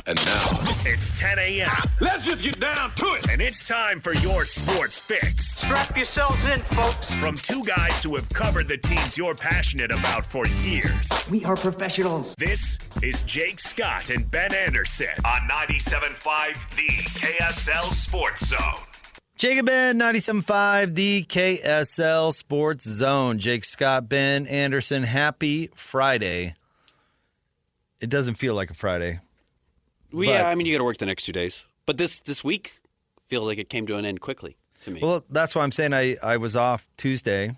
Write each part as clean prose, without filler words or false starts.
And now, it's 10 a.m. Let's just get down to it. And it's time for your sports fix. Strap yourselves in, folks. From two guys who have covered the teams you're passionate about for years. We are professionals. This is Jake Scott and Ben Anderson on 97.5 The KSL Sports Zone. Jake and Ben, 97.5, the KSL Sports Zone. Jake Scott, Ben Anderson, happy Friday. It doesn't feel like a Friday. Well, yeah, I mean, you got to work the next 2 days. But this week feels like it came to an end quickly to me. Well, that's why I'm saying I was off Tuesday,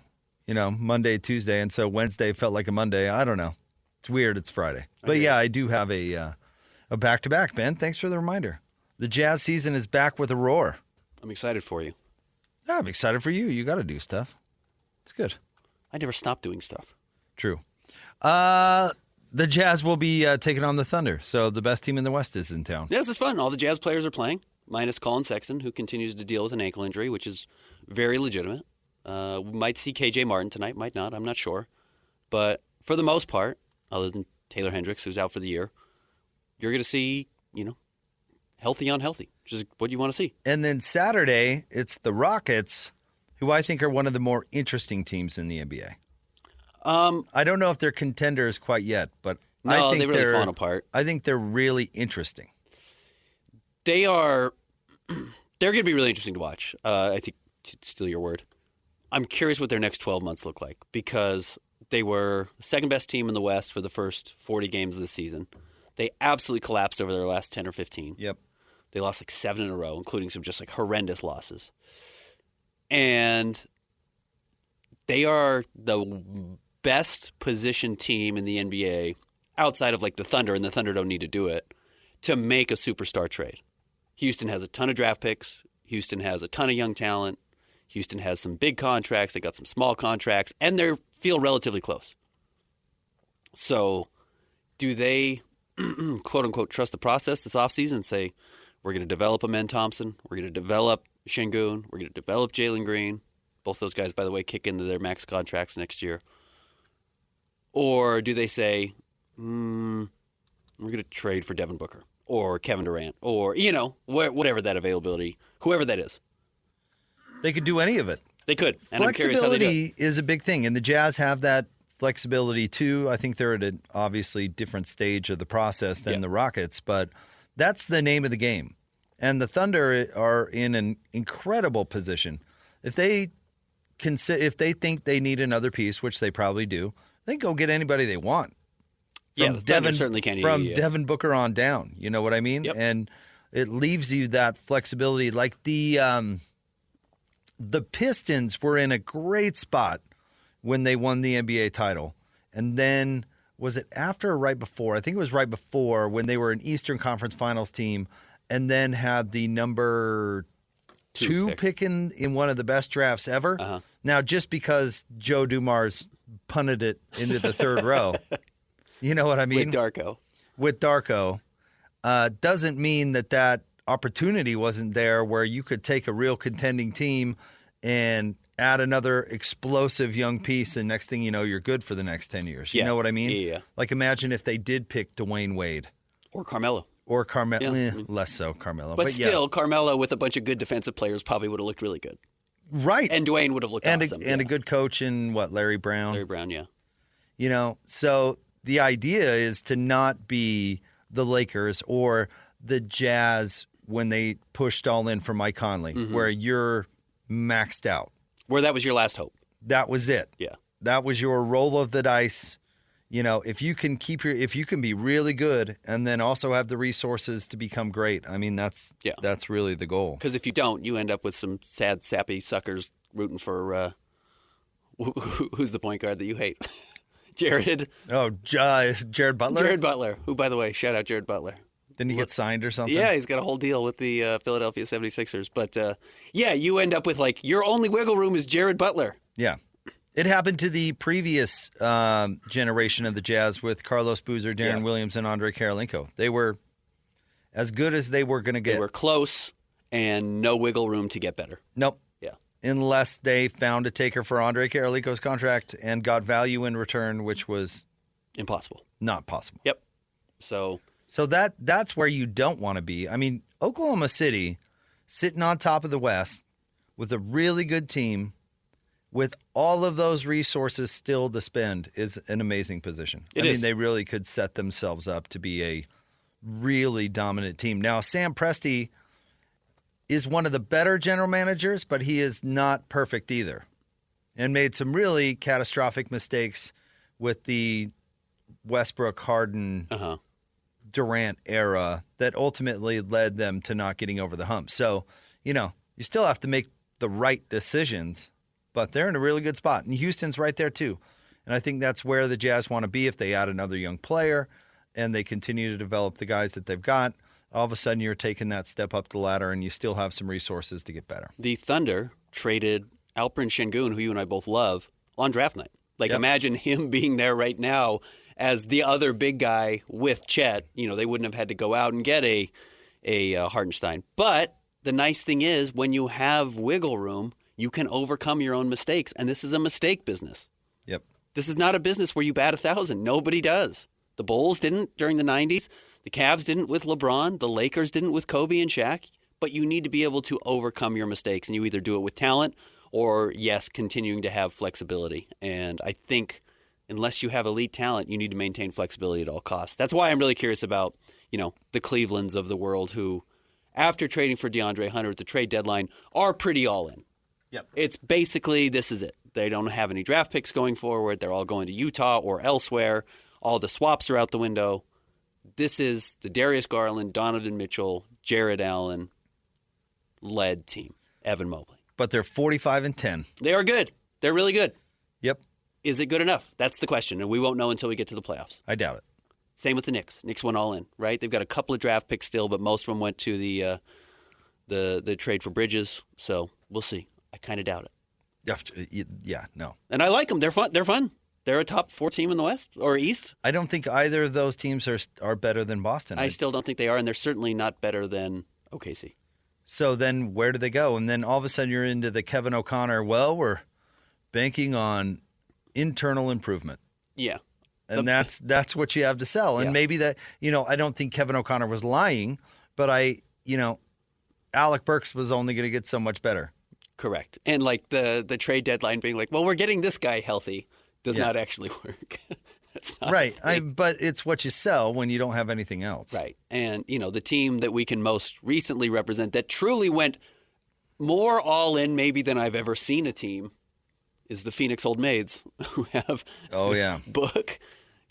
Monday, Tuesday, and so Wednesday felt like a Monday. I don't know. It's weird. It's Friday. But yeah, I do have a back-to-back, Ben. Thanks for the reminder. The Jazz season is back with a roar. I'm excited for you. Yeah, I'm excited for you. You got to do stuff. It's good. I never stop doing stuff. True. The Jazz will be taking on the Thunder, so the best team in the West is in town. Yeah, this is fun. All the Jazz players are playing, minus Colin Sexton, who continues to deal with an ankle injury, which is very legitimate. We might see KJ Martin tonight, might not. I'm not sure. But for the most part, other than Taylor Hendricks, who's out for the year, you're going to see, healthy on healthy, which is what you want to see. And then Saturday, it's the Rockets, who I think are one of the more interesting teams in the NBA. I don't know if they're contenders quite yet, but I think they've really fallen apart. I think they're really interesting. They're going to be really interesting to watch. I think, to steal your word, I'm curious what their next 12 months look like because they were the second best team in the West for the first 40 games of the season. They absolutely collapsed over their last 10 or 15. Yep. They lost like 7 in a row, including some just like horrendous losses. And they are the best positioned team in the NBA outside of like the Thunder, and the Thunder don't need to do it, to make a superstar trade. Houston has a ton of draft picks. Houston has a ton of young talent. Houston has some big contracts. They got some small contracts, and they feel relatively close. So do they, quote-unquote, trust the process this offseason and say, we're going to develop Amen Thompson, we're going to develop Şengün, we're going to develop Jalen Green. Both those guys, by the way, kick into their max contracts next year. Or do they say, we're going to trade for Devin Booker or Kevin Durant or, whatever that availability, whoever that is. They could do any of it. They could. And I'm curious how they do it. Flexibility is a big thing, and the Jazz have that flexibility too. I think they're at an obviously different stage of the process than the Rockets, but that's the name of the game. And the Thunder are in an incredible position. If they think they need another piece, which they probably do, they can go get anybody they want. Yeah, the Thunder certainly can. From Devin Booker on down. You know what I mean? Yep. And it leaves you that flexibility. Like the Pistons were in a great spot when they won the NBA title. And then, was it after or right before? I think it was right before when they were an Eastern Conference Finals team and then had the number two pick in one of the best drafts ever. Uh-huh. Now, just because Joe Dumars punted it into the third row, you know what I mean? With Darko, doesn't mean that opportunity wasn't there where you could take a real contending team and add another explosive young piece, and next thing you know, you're good for the next 10 years. You know what I mean? Yeah. Like, imagine if they did pick Dwayne Wade. Or Carmelo. Less so Carmelo. But still, Carmelo with a bunch of good defensive players probably would have looked really good. Right. And Dwayne would have looked awesome. And a good coach in, Larry Brown? Larry Brown, yeah. So the idea is to not be the Lakers or the Jazz when they pushed all in for Mike Conley, where you're maxed out. Where that was your last hope. That was it. Yeah. That was your roll of the dice. If you can be really good and then also have the resources to become great, I mean, that's really the goal. Because if you don't, you end up with some sad, sappy suckers rooting for who's the point guard that you hate? Jared. Oh, Jared Butler? Jared Butler, who, by the way, shout out Jared Butler. Didn't he get signed or something? Yeah, he's got a whole deal with the Philadelphia 76ers. But, you end up with, your only wiggle room is Jared Butler. Yeah. It happened to the previous generation of the Jazz with Carlos Boozer, Darren Williams, and Andre Karolinko. They were as good as they were going to get. They were close and no wiggle room to get better. Nope. Yeah. Unless they found a taker for Andre Karolinko's contract and got value in return, which was impossible. Not possible. Yep. So So that's where you don't want to be. I mean, Oklahoma City, sitting on top of the West with a really good team, with all of those resources still to spend, is an amazing position. I mean, they really could set themselves up to be a really dominant team. Now, Sam Presti is one of the better general managers, but he is not perfect either, and made some really catastrophic mistakes with the Westbrook, Harden, Durant era that ultimately led them to not getting over the hump. So, you still have to make the right decisions, but they're in a really good spot. And Houston's right there too. And I think that's where the Jazz want to be if they add another young player and they continue to develop the guys that they've got. All of a sudden you're taking that step up the ladder and you still have some resources to get better. The Thunder traded Alperen Şengün, who you and I both love, on draft night. Imagine him being there right now as the other big guy with Chet. They wouldn't have had to go out and get a Hartenstein. But the nice thing is when you have wiggle room, you can overcome your own mistakes. And this is a mistake business. Yep. This is not a business where you bat 1,000. Nobody does. The Bulls didn't during the 90s. The Cavs didn't with LeBron. The Lakers didn't with Kobe and Shaq. But you need to be able to overcome your mistakes. And you either do it with talent or, yes, continuing to have flexibility. And I think unless you have elite talent, you need to maintain flexibility at all costs. That's why I'm really curious about, the Clevelands of the world who, after trading for DeAndre Hunter at the trade deadline, are pretty all in. Yep. It's basically this is it. They don't have any draft picks going forward. They're all going to Utah or elsewhere. All the swaps are out the window. This is the Darius Garland, Donovan Mitchell, Jared Allen led team. Evan Mobley. But they're 45-10. They are good. They're really good. Yep. Is it good enough? That's the question, and we won't know until we get to the playoffs. I doubt it. Same with the Knicks. Knicks went all in, right? They've got a couple of draft picks still, but most of them went to the trade for Bridges. So we'll see. I kind of doubt it. Yeah, no. And I like them. They're fun. They're a top 4 team in the West or East. I don't think either of those teams are better than Boston. I still don't think they are, and they're certainly not better than OKC. So then where do they go? And then all of a sudden you're into the Kevin O'Connor, well, we're banking on internal improvement. Yeah. And that's what you have to sell. And maybe that, I don't think Kevin O'Connor was lying, but Alec Burks was only going to get so much better. Correct. And the trade deadline being well, we're getting this guy healthy does not actually work. That's not right. But it's what you sell when you don't have anything else. Right. And, the team that we can most recently represent that truly went more all in maybe than I've ever seen a team is the Phoenix Old Maids, who have Book,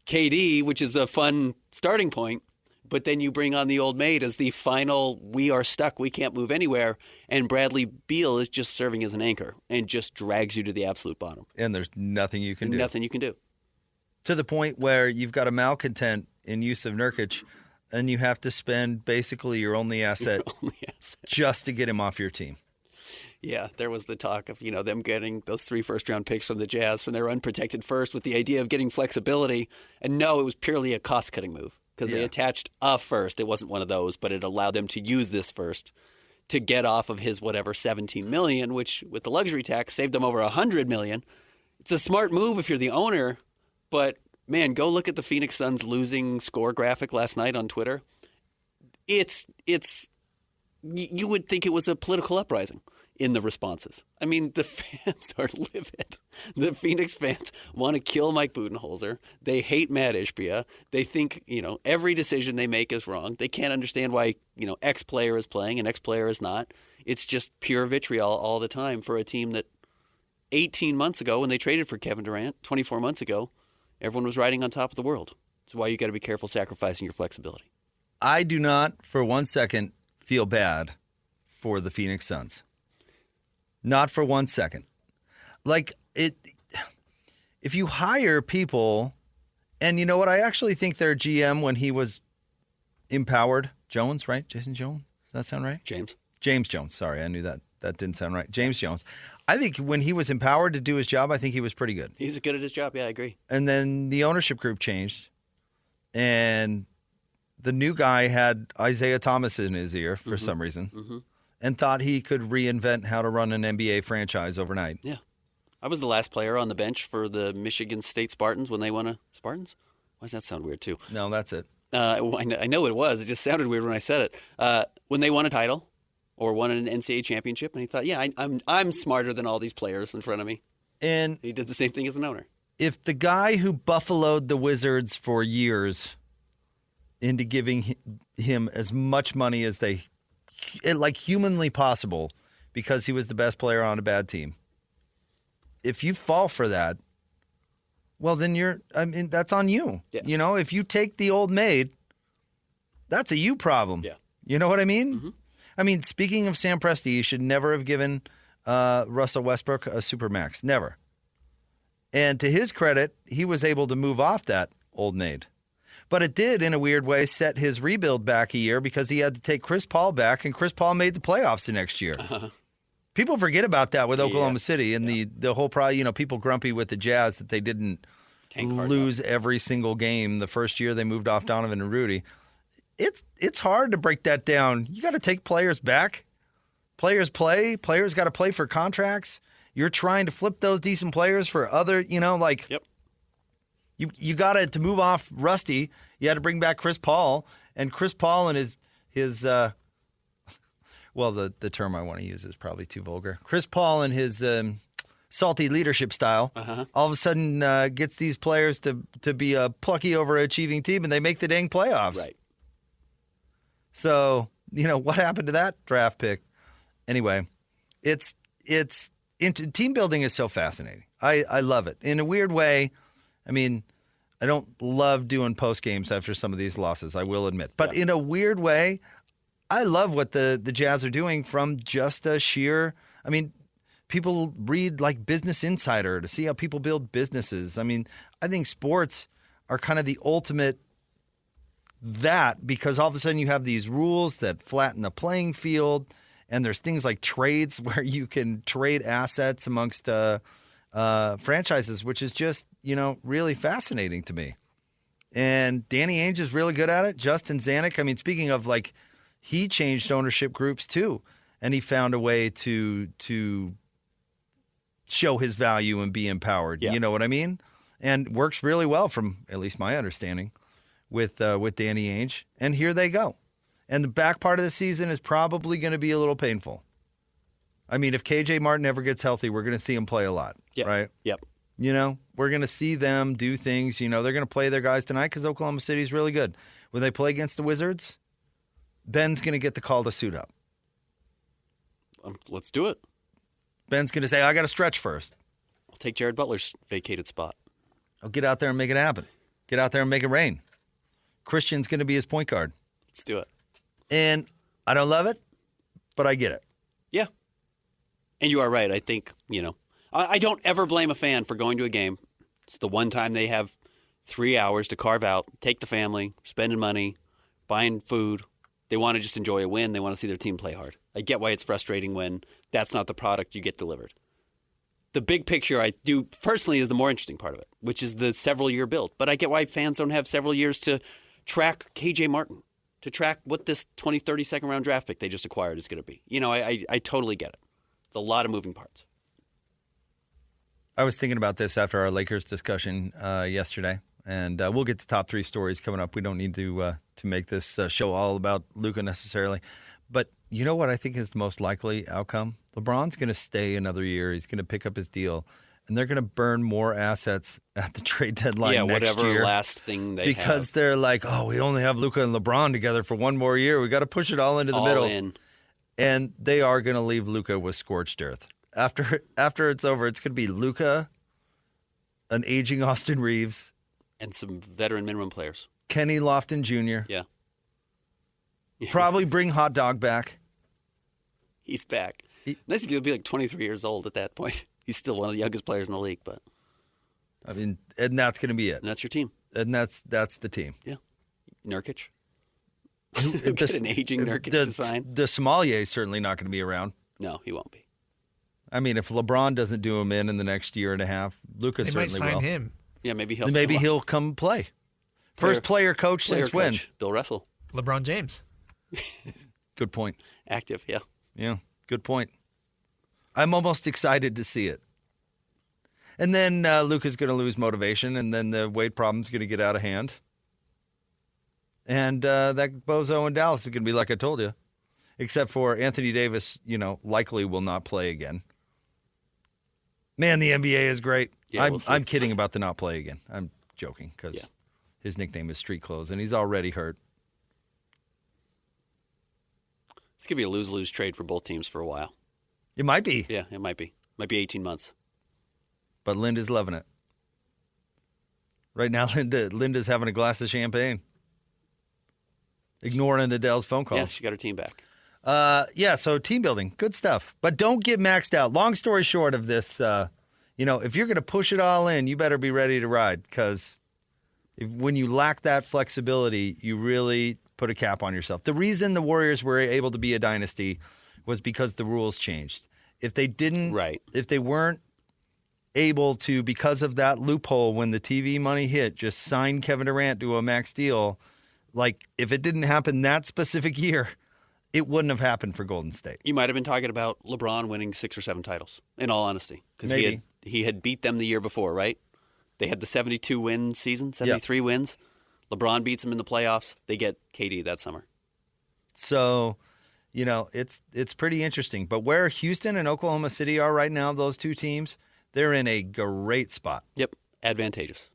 KD, which is a fun starting point, but then you bring on the Old Maid as the final, we are stuck, we can't move anywhere, and Bradley Beal is just serving as an anchor and just drags you to the absolute bottom. And there's nothing you can do. Nothing you can do. To the point where you've got a malcontent in Yusuf Nurkic, and you have to spend basically your only asset just to get him off your team. Yeah, there was the talk of, them getting those 3 first-round picks from the Jazz from their unprotected first with the idea of getting flexibility. And no, it was purely a cost-cutting move because they attached a first. It wasn't one of those, but it allowed them to use this first to get off of his whatever $17 million, which with the luxury tax saved them over $100 million. It's a smart move if you're the owner, but man, go look at the Phoenix Suns losing score graphic last night on Twitter. It's you would think it was a political uprising in the responses. I mean, the fans are livid. The Phoenix fans want to kill Mike Budenholzer. They hate Matt Ishbia. They think, every decision they make is wrong. They can't understand why, X player is playing and X player is not. It's just pure vitriol all the time for a team that 18 months ago when they traded for Kevin Durant, 24 months ago, everyone was riding on top of the world. That's why you got to be careful sacrificing your flexibility. I do not for one second feel bad for the Phoenix Suns. Not for 1 second. If you hire people, and you know what? I actually think their GM, when he was empowered, Jones, right? Jason Jones? Does that sound right? James Jones. Sorry, I knew that didn't sound right. James Jones. I think when he was empowered to do his job, I think he was pretty good. He's good at his job. Yeah, I agree. And then the ownership group changed, and the new guy had Isaiah Thomas in his ear for some reason. And thought he could reinvent how to run an NBA franchise overnight. Yeah. I was the last player on the bench for the Michigan State Spartans when they won a Spartans? Why does that sound weird, too? No, that's it. I know it was. It just sounded weird when I said it. When they won a title or won an NCAA championship, and he thought, yeah, I'm smarter than all these players in front of me. And he did the same thing as an owner. If the guy who buffaloed the Wizards for years into giving him as much money as they like humanly possible because he was the best player on a bad team, if you fall for that, well, then that's on you. Yeah. You know, if you take the old maid, that's a you problem. Yeah. You know what I mean? Mm-hmm. I mean, speaking of Sam Presti, you should never have given Russell Westbrook a supermax. Never. And to his credit, he was able to move off that old maid. But it did, in a weird way, set his rebuild back a year because he had to take Chris Paul back, and Chris Paul made the playoffs the next year. People forget about that with Oklahoma City and the whole people grumpy with the Jazz that they didn't lose every single game the first year they moved off Donovan and Rudy. It's hard to break that down. You got to take players back. Players play. Players got to play for contracts. You're trying to flip those decent players for other, Yep. You got to move off Rusty. You had to bring back Chris Paul, and Chris Paul and his well, the term I want to use is probably too vulgar. Chris Paul and his salty leadership style all of a sudden gets these players to be a plucky, overachieving team, and they make the dang playoffs. Right. So, what happened to that draft pick? Anyway, team building is so fascinating. I love it. In a weird way, I mean, I don't love doing post games after some of these losses, I will admit. But in a weird way, I love what the Jazz are doing from just a sheer, I mean, people read like Business Insider to see how people build businesses. I mean, I think sports are kind of the ultimate that because all of a sudden you have these rules that flatten the playing field. And there's things like trades where you can trade assets amongst franchises, which is just, really fascinating to me. And Danny Ainge is really good at it. Justin Zanuck, I mean, speaking of he changed ownership groups too. And he found a way to show his value and be empowered. Yeah. You know what I mean? And works really well from at least my understanding with Danny Ainge. And here they go. And the back part of the season is probably going to be a little painful. I mean, if KJ Martin ever gets healthy, we're going to see him play a lot, right? Yep. We're going to see them do things. They're going to play their guys tonight because Oklahoma City is really good. When they play against the Wizards, Ben's going to get the call to suit up. Let's do it. Ben's going to say, I got to stretch first. I'll take Jared Butler's vacated spot. I'll get out there and make it happen. Get out there and make it rain. Christian's going to be his point guard. Let's do it. And I don't love it, but I get it. Yeah. And you are right. I think, I don't ever blame a fan for going to a game. It's the one time they have 3 hours to carve out, take the family, spending money, buying food. They want to just enjoy a win. They want to see their team play hard. I get why it's frustrating when that's not the product you get delivered. The big picture I do personally is the more interesting part of it, which is the several-year build. But I get why fans don't have several years to track KJ Martin, to track what this 20, 30 second round draft pick they just acquired is going to be. I totally get it. It's a lot of moving parts. I was thinking about this after our Lakers discussion yesterday, and we'll get to top 3 stories coming up. We don't need to make this show all about Luka necessarily. But you know what I think is the most likely outcome? LeBron's going to stay another year. He's going to pick up his deal. And they're going to burn more assets at the trade deadline next year. Whatever last thing they have. Because they're like, we only have Luka and LeBron together for one more year. We got to push it all into the middle. In. And they are going to leave Luka with scorched earth. After it's over, it's going to be Luka, an aging Austin Reeves. And some veteran minimum players. Kenny Lofton Jr. Yeah. Probably bring Hot Dog back. He's back. Nice, he'll be like 23 years old at that point. He's still one of the youngest players in the league, but I mean, and that's going to be it. And that's your team. And that's the team. Yeah, Nurkic. Get an aging Nurkic to sign. The sommelier is certainly not going to be around. No, he won't be. I mean, if LeBron doesn't do him in the next year and a half, Luka certainly will. They might sign him. Yeah, maybe he'll come play. First player coach since when? Bill Russell. LeBron James. Good point. Active, yeah. Yeah, good point. I'm almost excited to see it. And then Luka's going to lose motivation, and then the weight problem's going to get out of hand. And that bozo in Dallas is going to be like I told you. Except for Anthony Davis, likely will not play again. Man, the NBA is great. Yeah, I'm kidding about the not play again. I'm joking because his nickname is Street Clothes, and he's already hurt. It's going to be a lose-lose trade for both teams for a while. It might be. Yeah, it might be. Might be 18 months. But Linda's loving it. Right now, Linda's having a glass of champagne. Ignoring Adele's phone calls. Yeah, she got her team back. So team building, good stuff. But don't get maxed out. Long story short of this, if you're going to push it all in, you better be ready to ride because when you lack that flexibility, you really put a cap on yourself. The reason the Warriors were able to be a dynasty was because the rules changed. If they didn't, if they weren't able to, because of that loophole when the TV money hit, just sign Kevin Durant to a max deal, like if it didn't happen that specific year, it wouldn't have happened for Golden State. You might have been talking about LeBron winning 6 or 7 titles, in all honesty. Because he had beat them the year before, right? They had the 72-win season, 73 wins. LeBron beats them in the playoffs. They get KD that summer. So, it's pretty interesting. But where Houston and Oklahoma City are right now, those two teams, they're in a great spot. Yep, advantageous.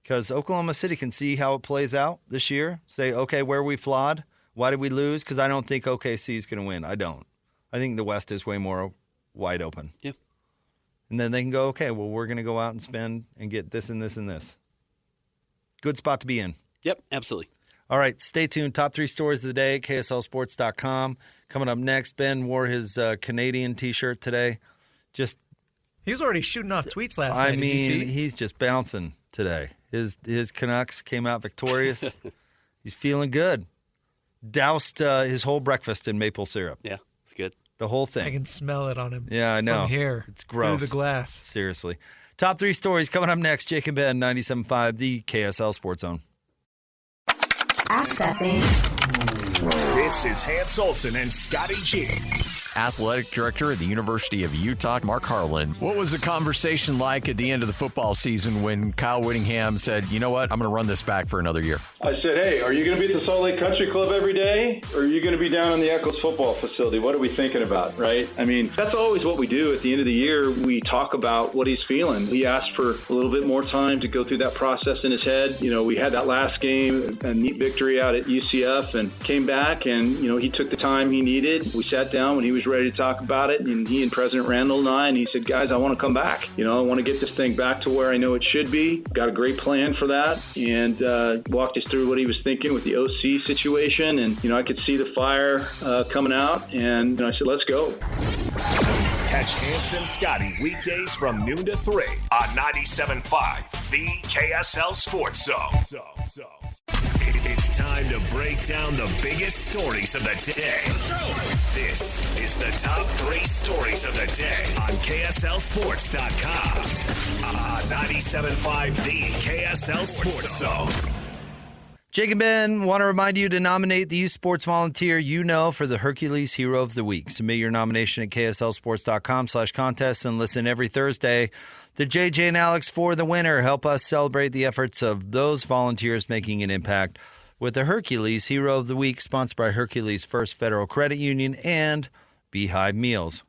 Because Oklahoma City can see how it plays out this year. Say, okay, where are we flawed? Why did we lose? Because I don't think OKC is going to win. I don't. I think the West is way more wide open. Yeah. And then they can go, okay, well, we're going to go out and spend and get this and this and this. Good spot to be in. Yep, absolutely. All right, stay tuned. Top 3 stories of the day, KSLSports.com. Coming up next, Ben wore his Canadian T-shirt today. He was already shooting off tweets last night. I mean, he's just bouncing today. His Canucks came out victorious. He's feeling good. Doused his whole breakfast in maple syrup. Yeah, it's good. The whole thing. I can smell it on him. Yeah, I know. From here. It's gross. Through the glass. Seriously. Top 3 stories coming up next. Jake and Ben, 97.5, the KSL Sports Zone. Accessing. This is Hans Olsen and Scotty G. Athletic Director at the University of Utah, Mark Harlan. What was the conversation like at the end of the football season when Kyle Whittingham said, you know what, I'm going to run this back for another year? I said, hey, are you going to be at the Salt Lake Country Club every day? Or are you going to be down in the Eccles football facility? What are we thinking about, right? I mean, that's always what we do. At the end of the year, we talk about what he's feeling. He asked for a little bit more time to go through that process in his head. We had that last game, a neat victory out at UCF, and came back and, he took the time he needed. We sat down when he was ready to talk about it, and he and President Randall and I, and he said, guys, I want to come back. I want to get this thing back to where I know it should be. Got a great plan for that, and walked us through what he was thinking with the OC situation, and, I could see the fire coming out, and I said, let's go. Catch Hans and Scotty weekdays from noon to 3 on 97.5, the KSL Sports Zone. It's time to break down the biggest stories of the day. This is the top 3 stories of the day on KSLSports.com. On 97.5, the KSL Sports Zone. Jake and Ben want to remind you to nominate the youth sports volunteer for the Hercules Hero of the Week. Submit your nomination at KSLSports.com/contest and listen every Thursday to JJ and Alex for the winner. Help us celebrate the efforts of those volunteers making an impact with the Hercules Hero of the Week, sponsored by Hercules First Federal Credit Union and Beehive Meals.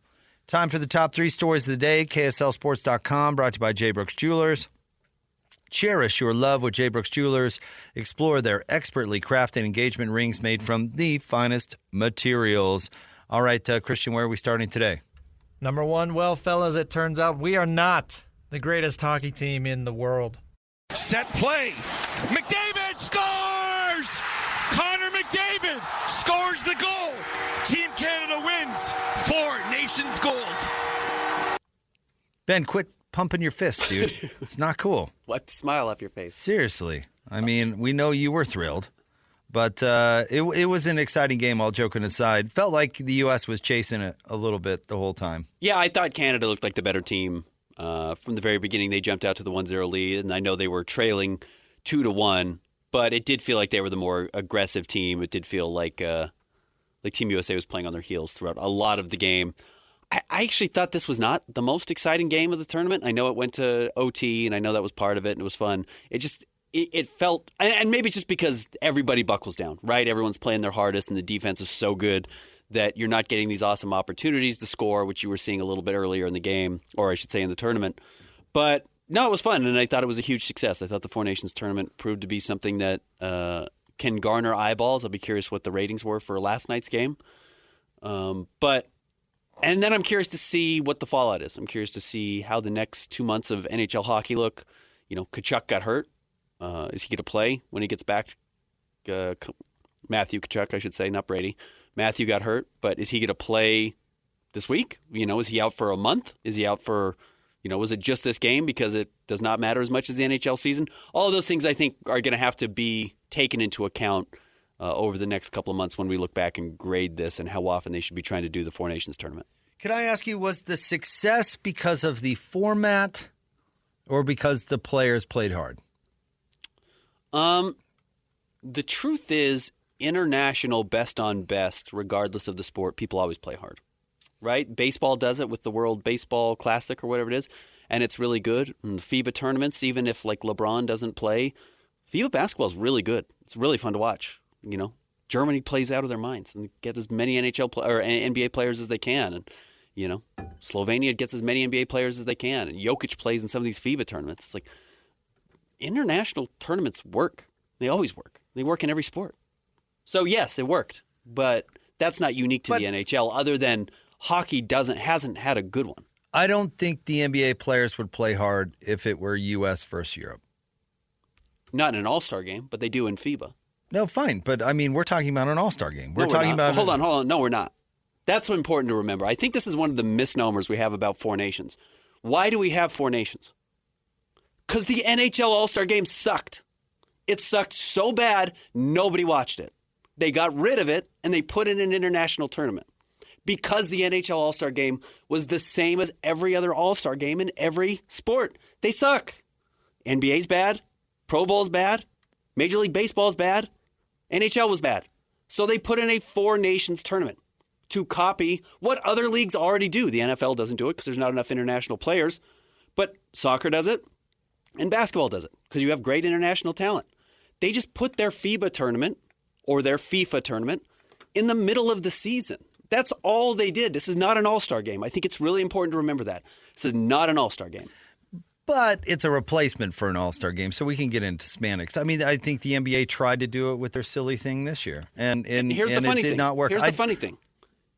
Time for the top 3 stories of the day. KSLSports.com, brought to you by J. Brooks Jewelers. Cherish your love with J. Brooks Jewelers. Explore their expertly crafted engagement rings made from the finest materials. All right, Christian, where are we starting today? Number 1, well, fellas, it turns out we are not the greatest hockey team in the world. Set play. McDavid scores! Connor McDavid scores the goal. Team Canada wins 4 nations gold. Ben, quit pumping your fists, dude. It's not cool. Wipe the smile off your face. Seriously. I mean, we know you were thrilled, but it was an exciting game, all joking aside. Felt like the U.S. was chasing it a little bit the whole time. Yeah, I thought Canada looked like the better team. From the very beginning, they jumped out to the 1-0 lead, and I know they were trailing 2-1, but it did feel like they were the more aggressive team. It did feel like Team USA was playing on their heels throughout a lot of the game. I actually thought this was not the most exciting game of the tournament. I know it went to OT, and I know that was part of it, and it was fun. it felt, and maybe it's just because everybody buckles down, right? Everyone's playing their hardest, and the defense is so good that you're not getting these awesome opportunities to score, which you were seeing a little bit earlier in the game, or I should say in the tournament. But no, it was fun, and I thought it was a huge success. I thought the Four Nations tournament proved to be something that can garner eyeballs. I'll be curious what the ratings were for last night's game. And then I'm curious to see what the fallout is. I'm curious to see how the next 2 months of NHL hockey look. Tkachuk got hurt. Is he going to play when he gets back? Matthew Tkachuk, I should say, not Brady. Matthew got hurt, but is he going to play this week? Is he out for a month? Is he out for, was it just this game because it does not matter as much as the NHL season? All of those things I think are going to have to be taken into account over the next couple of months when we look back and grade this and how often they should be trying to do the Four Nations tournament. Could I ask you, was the success because of the format or because the players played hard? The truth is, international best on best, regardless of the sport, people always play hard, right? Baseball does it with the World Baseball Classic or whatever it is, and it's really good. And FIBA tournaments, even if like LeBron doesn't play, FIBA basketball is really good. It's really fun to watch. Germany plays out of their minds and get as many NHL or NBA players as they can, and Slovenia gets as many NBA players as they can, and Jokic plays in some of these FIBA tournaments. It's like international tournaments work. They always work. They work in every sport. So yes, it worked, but that's not unique to the NHL. Other than hockey hasn't had a good one. I don't think the NBA players would play hard if it were U.S. versus Europe. Not in an All-Star game, but they do in FIBA. No, fine, but I mean, we're talking about an All-Star game. We're talking about. Hold on. No, we're not. That's important to remember. I think this is one of the misnomers we have about Four Nations. Why do we have Four Nations? Because the NHL All-Star game sucked. It sucked so bad, nobody watched it. They got rid of it, and they put it in an international tournament. Because the NHL All-Star game was the same as every other All-Star game in every sport. They suck. NBA's bad. Pro Bowl's bad. Major League Baseball's bad. NHL was bad. So they put in a Four Nations tournament to copy what other leagues already do. The NFL doesn't do it because there's not enough international players. But soccer does it, and basketball does it because you have great international talent. They just put their FIBA tournament or their FIFA tournament in the middle of the season. That's all they did. This is not an all-star game. I think it's really important to remember that. This is not an all-star game. But it's a replacement for an all-star game, so we can get into semantics. I mean, I think the NBA tried to do it with their silly thing this year, and here's the funny it did thing. not work. Here's the funny thing.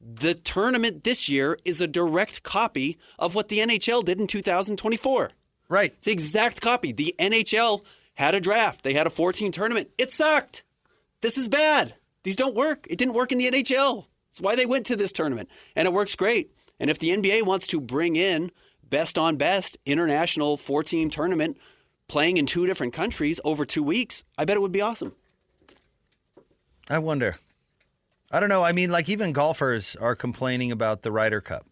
The tournament this year is a direct copy of what the NHL did in 2024. Right. It's the exact copy. The NHL had a draft. They had a 14 tournament. It sucked. This is bad. These don't work. It didn't work in the NHL. That's why they went to this tournament, and it works great. And if the NBA wants to bring in best on best international 14 tournament playing in 2 different countries over 2 weeks, I bet it would be awesome. I wonder. I don't know. I mean, like even golfers are complaining about the Ryder Cup.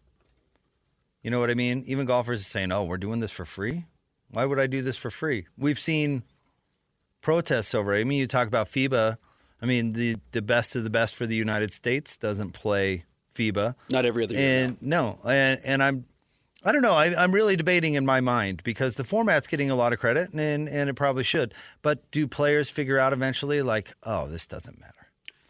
You know what I mean? Even golfers are saying, oh, we're doing this for free? Why would I do this for free? We've seen protests over it. I mean, you talk about FIBA. I mean, the best of the best for the United States doesn't play FIBA. Not every other year. And no. And I don't know. I'm really debating in my mind because the format's getting a lot of credit, and it probably should. But do players figure out eventually, like, oh, this doesn't matter?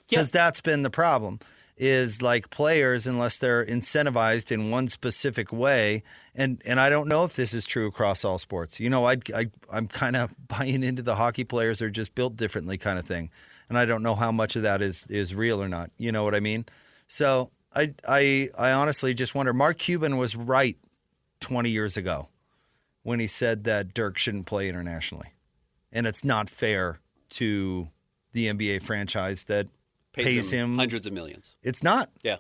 Because that's been the problem, is like players, unless they're incentivized in one specific way, and I don't know if this is true across all sports. You know, I'm kind of buying into the hockey players are just built differently kind of thing, and I don't know how much of that is real or not. You know what I mean? So I honestly just wonder. Mark Cuban was right 20 years ago when he said that Dirk shouldn't play internationally. And it's not fair to the NBA franchise that pays him hundreds of millions. It's not. Yeah.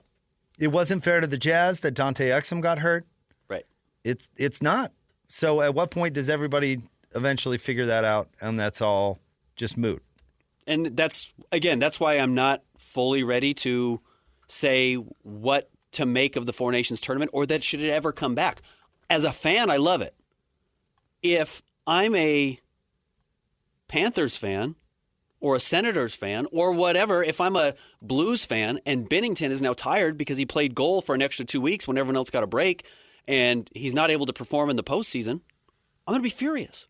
It wasn't fair to the Jazz that Dante Exum got hurt. Right. It's not. So at what point does everybody eventually figure that out and that's all just moot? And that's why I'm not fully ready to say what to make of the Four Nations tournament or that should it ever come back. As a fan, I love it. If I'm a Panthers fan or a Senators fan or whatever, if I'm a Blues fan and Binnington is now tired because he played goal for an extra 2 weeks when everyone else got a break and he's not able to perform in the postseason, I'm going to be furious.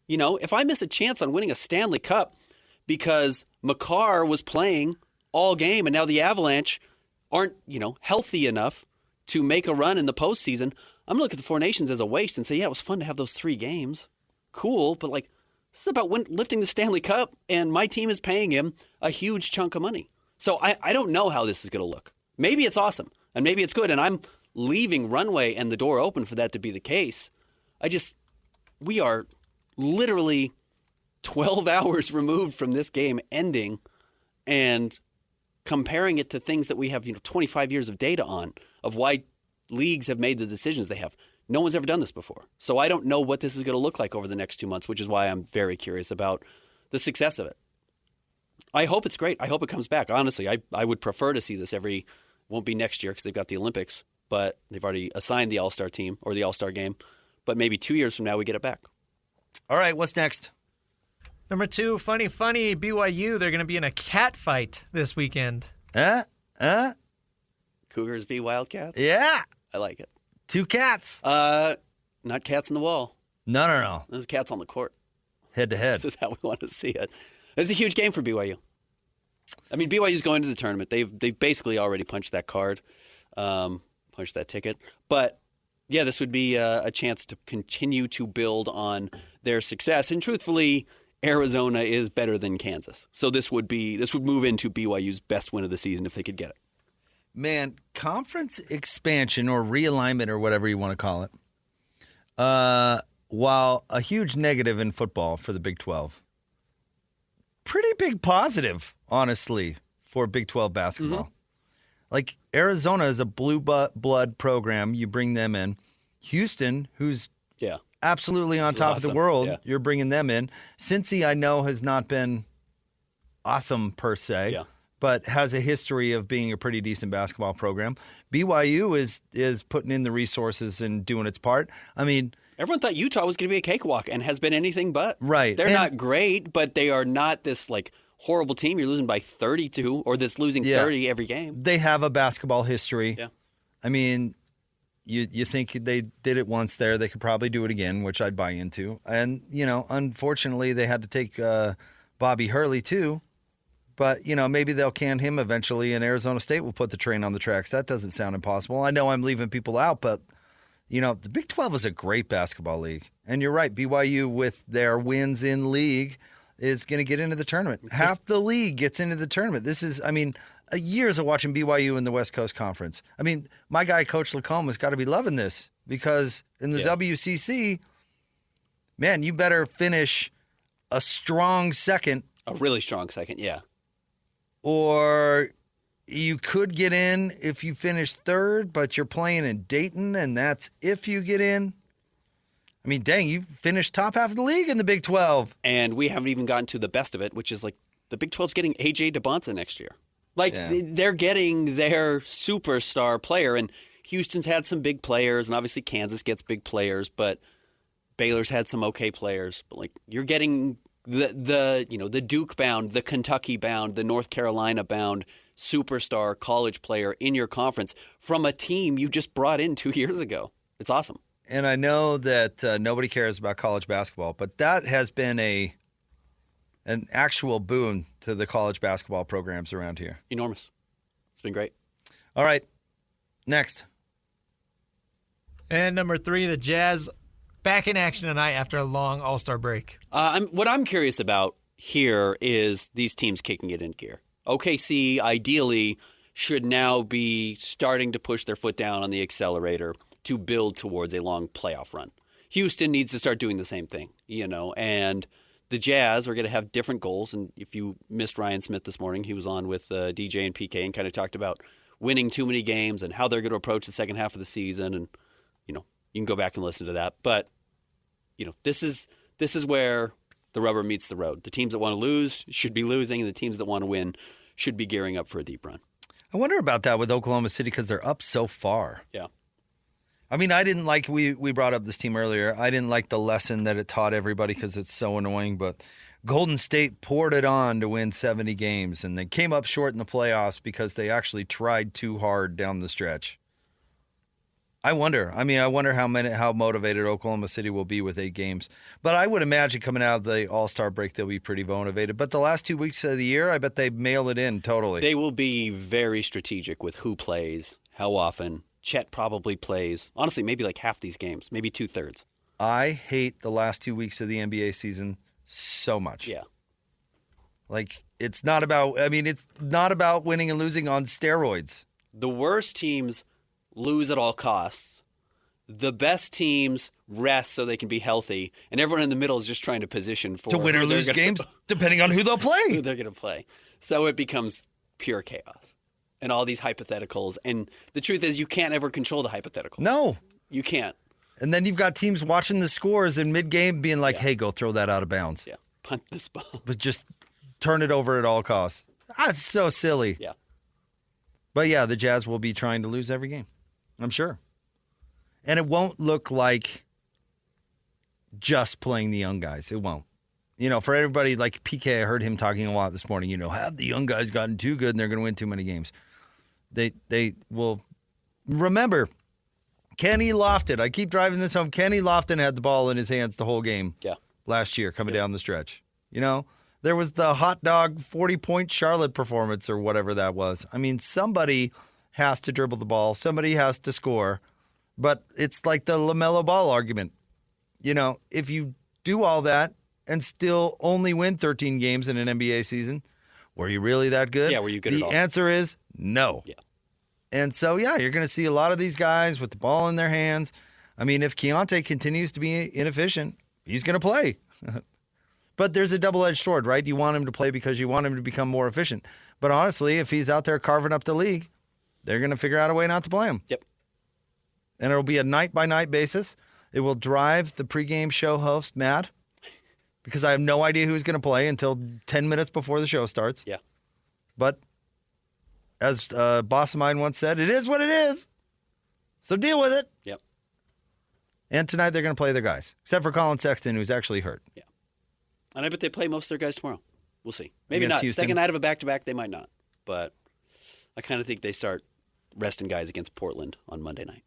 You know, if I miss a chance on winning a Stanley Cup because Makar was playing all game and now the Avalanche aren't, healthy enough to make a run in the postseason, I'm going to look at the Four Nations as a waste and say, yeah, it was fun to have those 3 games. Cool, but this is about lifting the Stanley Cup, and my team is paying him a huge chunk of money. So I don't know how this is going to look. Maybe it's awesome, and maybe it's good, and I'm leaving runway and the door open for that to be the case. We are literally 12 hours removed from this game ending and comparing it to things that we have 25 years of data on, of why leagues have made the decisions they have. No one's ever done this before. So I don't know what this is going to look like over the next 2 months, which is why I'm very curious about the success of it. I hope it's great. I hope it comes back. Honestly, I would prefer to see this won't be next year because they've got the Olympics, but they've already assigned the All-Star team or the All-Star game. But maybe 2 years from now we get it back. All right, what's next? Number 2, funny, BYU. They're going to be in a cat fight this weekend. Cougars v. Wildcats? Yeah. I like it. 2 cats. Not cats in the wall. No. This is cats on the court. Head to head. This is how we want to see it. This is a huge game for BYU. I mean, BYU's going to the tournament. They've basically already punched that card, punched that ticket. But yeah, this would be a chance to continue to build on their success. And truthfully, Arizona is better than Kansas. So this would move into BYU's best win of the season if they could get it. Man, conference expansion or realignment or whatever you want to call it, while a huge negative in football for the Big 12, pretty big positive, honestly, for Big 12 basketball. Mm-hmm. Like, Arizona is a blue blood program. You bring them in. Houston, who's absolutely on top of the world, you're bringing them in. Cincy, I know, has not been awesome per se, but has a history of being a pretty decent basketball program. BYU is putting in the resources and doing its part. I mean, everyone thought Utah was going to be a cakewalk and has been anything but. Right. They're not great, but they are not this horrible team you're losing by 32 or that's losing 30 every game. They have a basketball history. Yeah. I mean, you think they did it once there. They could probably do it again, which I'd buy into. And, unfortunately, they had to take Bobby Hurley too. But, maybe they'll can him eventually, and Arizona State will put the train on the tracks. That doesn't sound impossible. I know I'm leaving people out, but, the Big 12 is a great basketball league. And you're right, BYU, with their wins in league, is going to get into the tournament. Half the league gets into the tournament. This is, years of watching BYU in the West Coast Conference. I mean, my guy, Coach Lacombe, has got to be loving this because in the WCC, man, you better finish a strong second. A really strong second, yeah. Or you could get in if you finish third, but you're playing in Dayton, and that's if you get in. I mean, dang, you finished top half of the league in the Big 12. And we haven't even gotten to the best of it, which is the Big 12's getting A.J. DeBonta next year. They're getting their superstar player, and Houston's had some big players, and obviously Kansas gets big players, but Baylor's had some okay players. But you're getting the Duke bound, the Kentucky bound, the North Carolina bound superstar college player in your conference from a team you just brought in 2 years ago. It's awesome. And I know that nobody cares about college basketball, but that has been an actual boon to the college basketball programs around here. Enormous. It's been great. All right, next. And number 3, the Jazz back in action tonight after a long All-Star break. What I'm curious about here is these teams kicking it in gear. OKC, ideally, should now be starting to push their foot down on the accelerator to build towards a long playoff run. Houston needs to start doing the same thing, and the Jazz are going to have different goals. And if you missed Ryan Smith this morning, he was on with DJ and PK and kind of talked about winning too many games and how they're going to approach the second half of the season. And, you can go back and listen to that. But, this is where the rubber meets the road. The teams that want to lose should be losing, and the teams that want to win should be gearing up for a deep run. I wonder about that with Oklahoma City because they're up so far. Yeah. I mean, I didn't like, we brought up this team earlier. I didn't like the lesson that it taught everybody because it's so annoying, but Golden State poured it on to win 70 games, and they came up short in the playoffs because they actually tried too hard down the stretch. I wonder. I mean, I wonder how motivated Oklahoma City will be with 8 games. But I would imagine coming out of the All-Star break, they'll be pretty motivated. But the last 2 weeks of the year, I bet they mail it in totally. They will be very strategic with who plays, how often. Chet probably plays. Honestly, maybe like half these games, maybe 2/3. I hate the last 2 weeks of the NBA season so much. Yeah. Like, it's not about winning and losing on steroids. The worst teams lose at all costs. The best teams rest so they can be healthy, and everyone in the middle is just trying to position for to win or lose games, depending on who they'll play. Who they're going to play. So it becomes pure chaos and all these hypotheticals. And the truth is, you can't ever control the hypotheticals. No. You can't. And then you've got teams watching the scores in mid-game being like, hey, go throw that out of bounds. Yeah, punt this ball. But just turn it over at all costs. That's so silly. Yeah. But yeah, the Jazz will be trying to lose every game, I'm sure. And it won't look like just playing the young guys. It won't. You know, for everybody like PK, I heard him talking a lot this morning, have the young guys gotten too good and they're going to win too many games? They will remember Kenny Lofton. I keep driving this home. Kenny Lofton had the ball in his hands the whole game last year coming down the stretch. There was the hot dog 40-point Charlotte performance or whatever that was. I mean, somebody has to dribble the ball. Somebody has to score. But it's like the LaMelo Ball argument. If you do all that and still only win 13 games in an NBA season, were you really that good? Yeah, were you good at all? The answer is no. Yeah. And so, you're going to see a lot of these guys with the ball in their hands. I mean, if Keontae continues to be inefficient, he's going to play. But there's a double-edged sword, right? You want him to play because you want him to become more efficient. But honestly, if he's out there carving up the league, they're going to figure out a way not to play him. Yep. And it'll be a night-by-night basis. It will drive the pregame show host mad because I have no idea who's going to play until 10 minutes before the show starts. Yeah. But as a boss of mine once said, it is what it is. So deal with it. Yep. And tonight they're going to play their guys, except for Colin Sexton, who's actually hurt. Yeah. And I bet they play most of their guys tomorrow. We'll see. Maybe Against not. Houston. Second night of a back-to-back, they might not. But I kind of think they start resting guys against Portland on Monday night.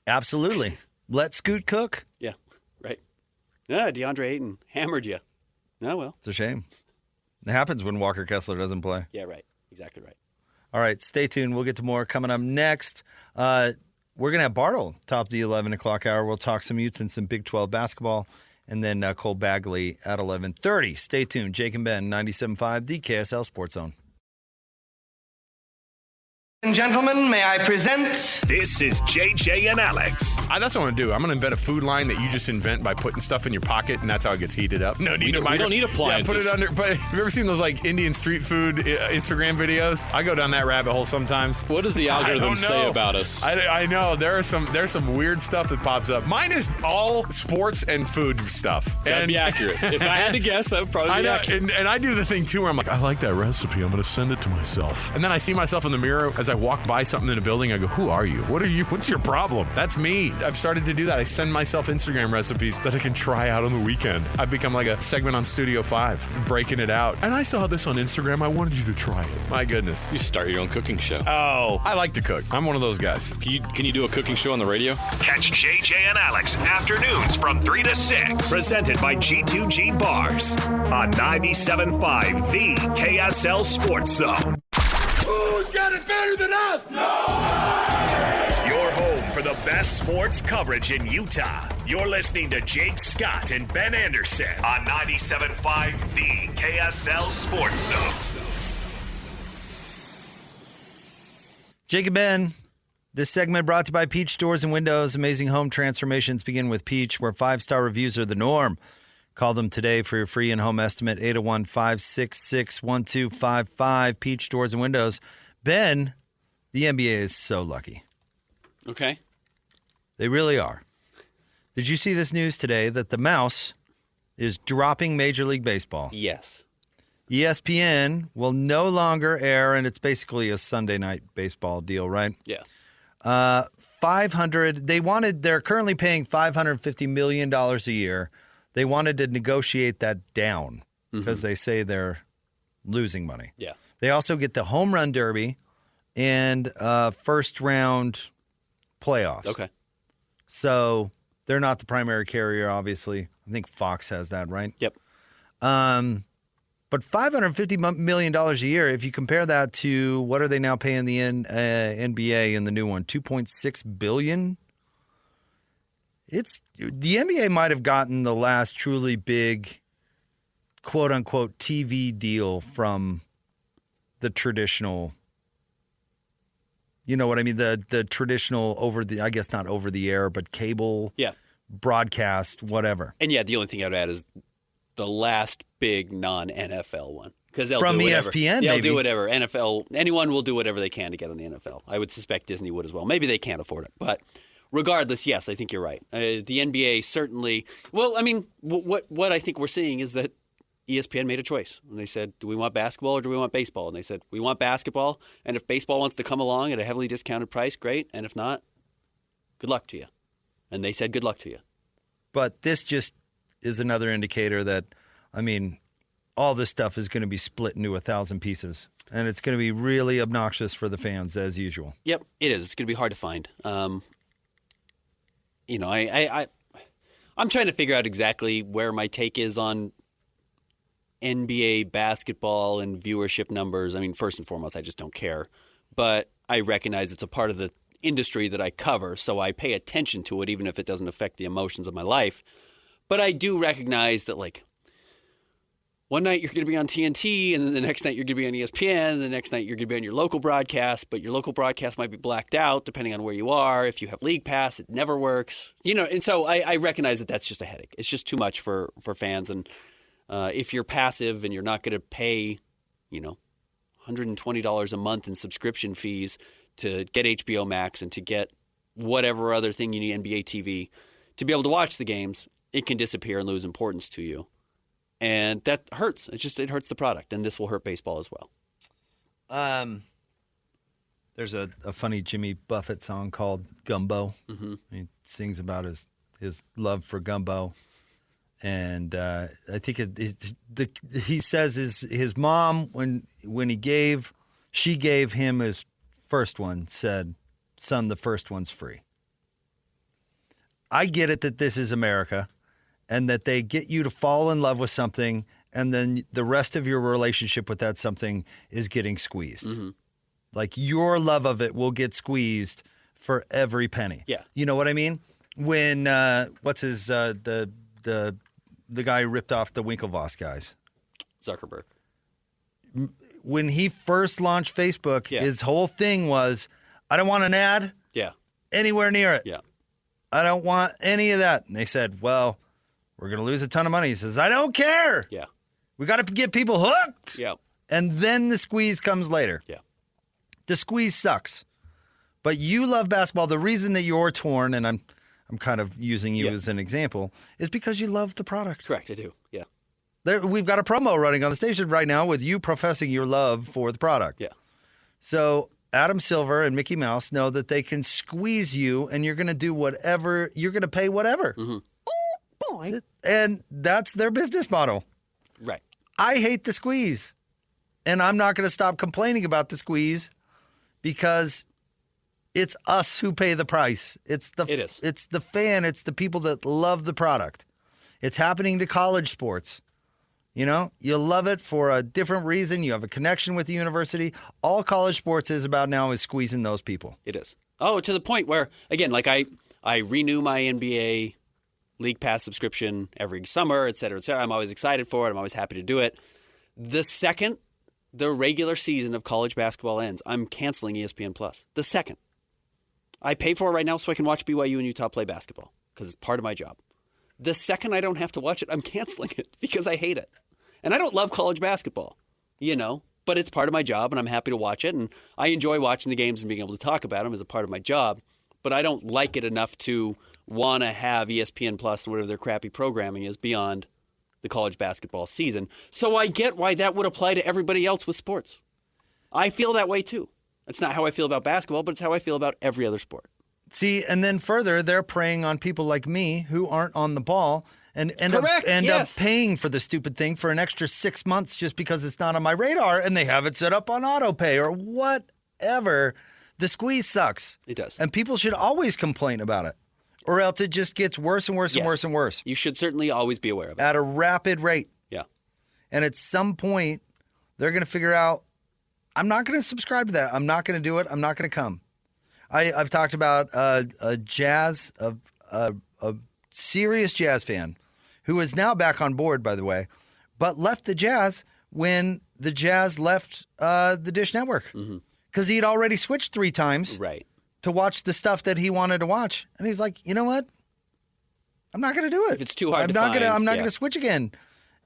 Absolutely. Let Scoot cook. Yeah, right. Yeah, DeAndre Ayton hammered you. Oh, well. It's a shame. It happens when Walker Kessler doesn't play. Yeah, right. Exactly right. All right, stay tuned. We'll get to more coming up next. We're going to have Bartle top the 11 o'clock hour. We'll talk some Utes and some Big 12 basketball. And then Cole Bagley at 11:30. Stay tuned. Jake and Ben, 97.5, the KSL Sports Zone. And gentlemen, may I present... This is JJ and Alex. That's what I'm going to do. I'm going to invent a food line that you just invent by putting stuff in your pocket, and that's how it gets heated up. No need we don't need appliances. Yeah, put it under. But have you ever seen those like Indian street food Instagram videos? I go down that rabbit hole sometimes. What does the algorithm say about us? I know there's some weird stuff that pops up. Mine is all sports and food stuff. That'd be accurate. If I had to guess, that would probably be accurate. And I do the thing too where I'm like, I like that recipe. I'm going to send it to myself. And then I see myself in the mirror as I walk by something in a building. I go, who are you? What are you? What's your problem? That's me. I've started to do that. I send myself Instagram recipes that I can try out on the weekend. I've become like a segment on Studio 5, breaking it out. And I saw this on Instagram. I wanted you to try it. My goodness. You start your own cooking show. Oh, I like to cook. I'm one of those guys. Can you do a cooking show on the radio? Catch JJ and Alex afternoons from 3 to 6. Presented by G2G Bars on 97.5, the KSL Sports Zone. Who's got it better than us? Your home for the best sports coverage in Utah. You're listening to Jake Scott and Ben Anderson on 97.5, the KSL Sports Zone. Jake and Ben, this segment brought to you by Peach Doors and Windows. Amazing home transformations begin with Peach, where 5-star reviews are the norm. Call them today for your free in-home estimate, 801-566-1255, Peach Doors and Windows. Ben, the NBA is so lucky. Okay. They really are. Did you see this news today that the Mouse is dropping Major League Baseball? Yes. ESPN will no longer air, and it's basically a Sunday night baseball deal, right? Yeah. They're currently paying $550 million a year. They wanted to negotiate that down because they say they're losing money. Yeah. They also get the home run derby and first round playoffs. Okay. So they're not the primary carrier, obviously. I think Fox has that, right? Yep. But $550 million a year, if you compare that to what are they now paying the NBA in the new one, $2.6 billion? The NBA might have gotten the last truly big, quote unquote, TV deal from the traditional. You know what I mean? The traditional I guess not over the air, but cable, broadcast, whatever. And the only thing I'd add is the last big non-NFL one. Because they'll from do whatever. ESPN, they'll maybe. do whatever. NFL, anyone will do whatever they can to get on the NFL. I would suspect Disney would as well. Maybe they can't afford it, but regardless, yes, I think you're right. The NBA certainly. Well, I mean, what I think we're seeing is that ESPN made a choice, and they said, "Do we want basketball or do we want baseball?" And they said, "We want basketball. And if baseball wants to come along at a heavily discounted price, great. And if not, good luck to you." And they said, "Good luck to you." But this just is another indicator that, I mean, all this stuff is going to be split into 1,000 pieces, and it's going to be really obnoxious for the fans as usual. Yep, it is. It's going to be hard to find. I'm trying to figure out exactly where my take is on NBA basketball and viewership numbers. I mean, first and foremost, I just don't care, but I recognize it's a part of the industry that I cover, so I pay attention to it, even if it doesn't affect the emotions of my life. But I do recognize that, like, one night you're going to be on TNT, and then the next night you're going to be on ESPN, and the next night you're going to be on your local broadcast, but your local broadcast might be blacked out depending on where you are. If you have League Pass, it never works. And so I recognize that that's just a headache. It's just too much for fans, and if you're passive and you're not going to pay, $120 a month in subscription fees to get HBO Max and to get whatever other thing you need, NBA TV, to be able to watch the games, it can disappear and lose importance to you. And that hurts. It hurts the product, and this will hurt baseball as well. There's a funny Jimmy Buffett song called Gumbo. Mm-hmm. He sings about his love for gumbo. And I think he says his mom, when she gave him his first one, said, "Son, the first one's free." I get it that this is America, and that they get you to fall in love with something, and then the rest of your relationship with that something is getting squeezed. Mm-hmm. Like, your love of it will get squeezed for every penny. Yeah. You know what I mean? When what's his the guy who ripped off the Winklevoss guys? Zuckerberg. When he first launched Facebook, his whole thing was, I don't want an ad anywhere near it. Yeah. I don't want any of that. And they said, well, we're going to lose a ton of money. He says, I don't care. Yeah. We got to get people hooked. Yeah. And then the squeeze comes later. Yeah. The squeeze sucks. But you love basketball. The reason that you're torn, and I'm kind of using you as an example, is because you love the product. Correct, I do. Yeah. We've got a promo running on the station right now with you professing your love for the product. Yeah. So Adam Silver and Mickey Mouse know that they can squeeze you, and you're going to do whatever. You're going to pay whatever. Mm-hmm. Oh, boy. And that's their business model. Right. I hate the squeeze, and I'm not going to stop complaining about the squeeze because it's us who pay the price. It is. It's the fan. It's the people that love the product. It's happening to college sports. You know, you love it for a different reason. You have a connection with the university. All college sports is about now is squeezing those people. It is. Oh, to the point where, again, like I renew my NBA League Pass subscription every summer, et cetera, et cetera. I'm always excited for it. I'm always happy to do it. The second the regular season of college basketball ends, I'm canceling ESPN Plus. The second. I pay for it right now so I can watch BYU and Utah play basketball because it's part of my job. The second I don't have to watch it, I'm canceling it because I hate it. And I don't love college basketball, but it's part of my job and I'm happy to watch it. And I enjoy watching the games and being able to talk about them as a part of my job. But I don't like it enough to want to have ESPN Plus or whatever their crappy programming is beyond the college basketball season. So I get why that would apply to everybody else with sports. I feel that way too. That's not how I feel about basketball, but it's how I feel about every other sport. See, and then further, they're preying on people like me who aren't on the ball and end up paying for the stupid thing for an extra 6 months just because it's not on my radar and they have it set up on auto pay or whatever. The squeeze sucks. It does. And people should always complain about it, or else it just gets worse and worse and worse and worse. You should certainly always be aware of it. At a rapid rate. Yeah. And at some point, they're going to figure out, I'm not going to subscribe to that. I'm not going to do it. I'm not going to come. I've talked about a serious Jazz fan who is now back on board, by the way, but left the Jazz when the Jazz left the Dish Network because he'd already switched 3 times to watch the stuff that he wanted to watch. And he's like, you know what? I'm not going to do it. If it's too hard I'm not going to switch again.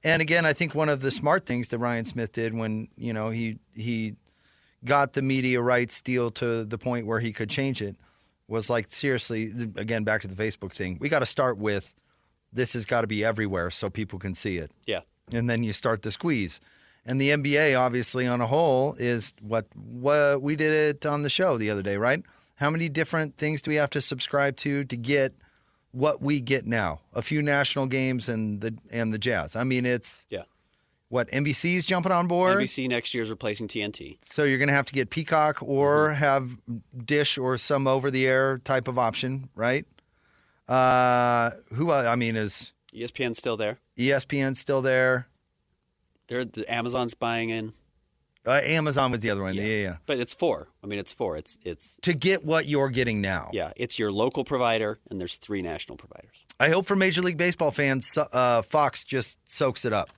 And again, I think one of the smart things that Ryan Smith did when, he got the media rights deal to the point where he could change it was like, seriously, again, back to the Facebook thing. We got to start with this has got to be everywhere so people can see it. Yeah. And then you start the squeeze. And the NBA, obviously, on a whole, is what we did it on the show the other day, right? How many different things do we have to subscribe to get what we get now? A few national games and the Jazz. I mean, it's what NBC's jumping on board. NBC next year is replacing TNT. So you're going to have to get Peacock or have Dish or some over-the-air type of option, right? Is ESPN still there? ESPN's still there. The Amazon's buying in. Amazon was the other one. Yeah. But it's 4. It's 4. It's to get what you're getting now. Yeah, it's your local provider, and there's 3 national providers. I hope for Major League Baseball fans, Fox just soaks it up.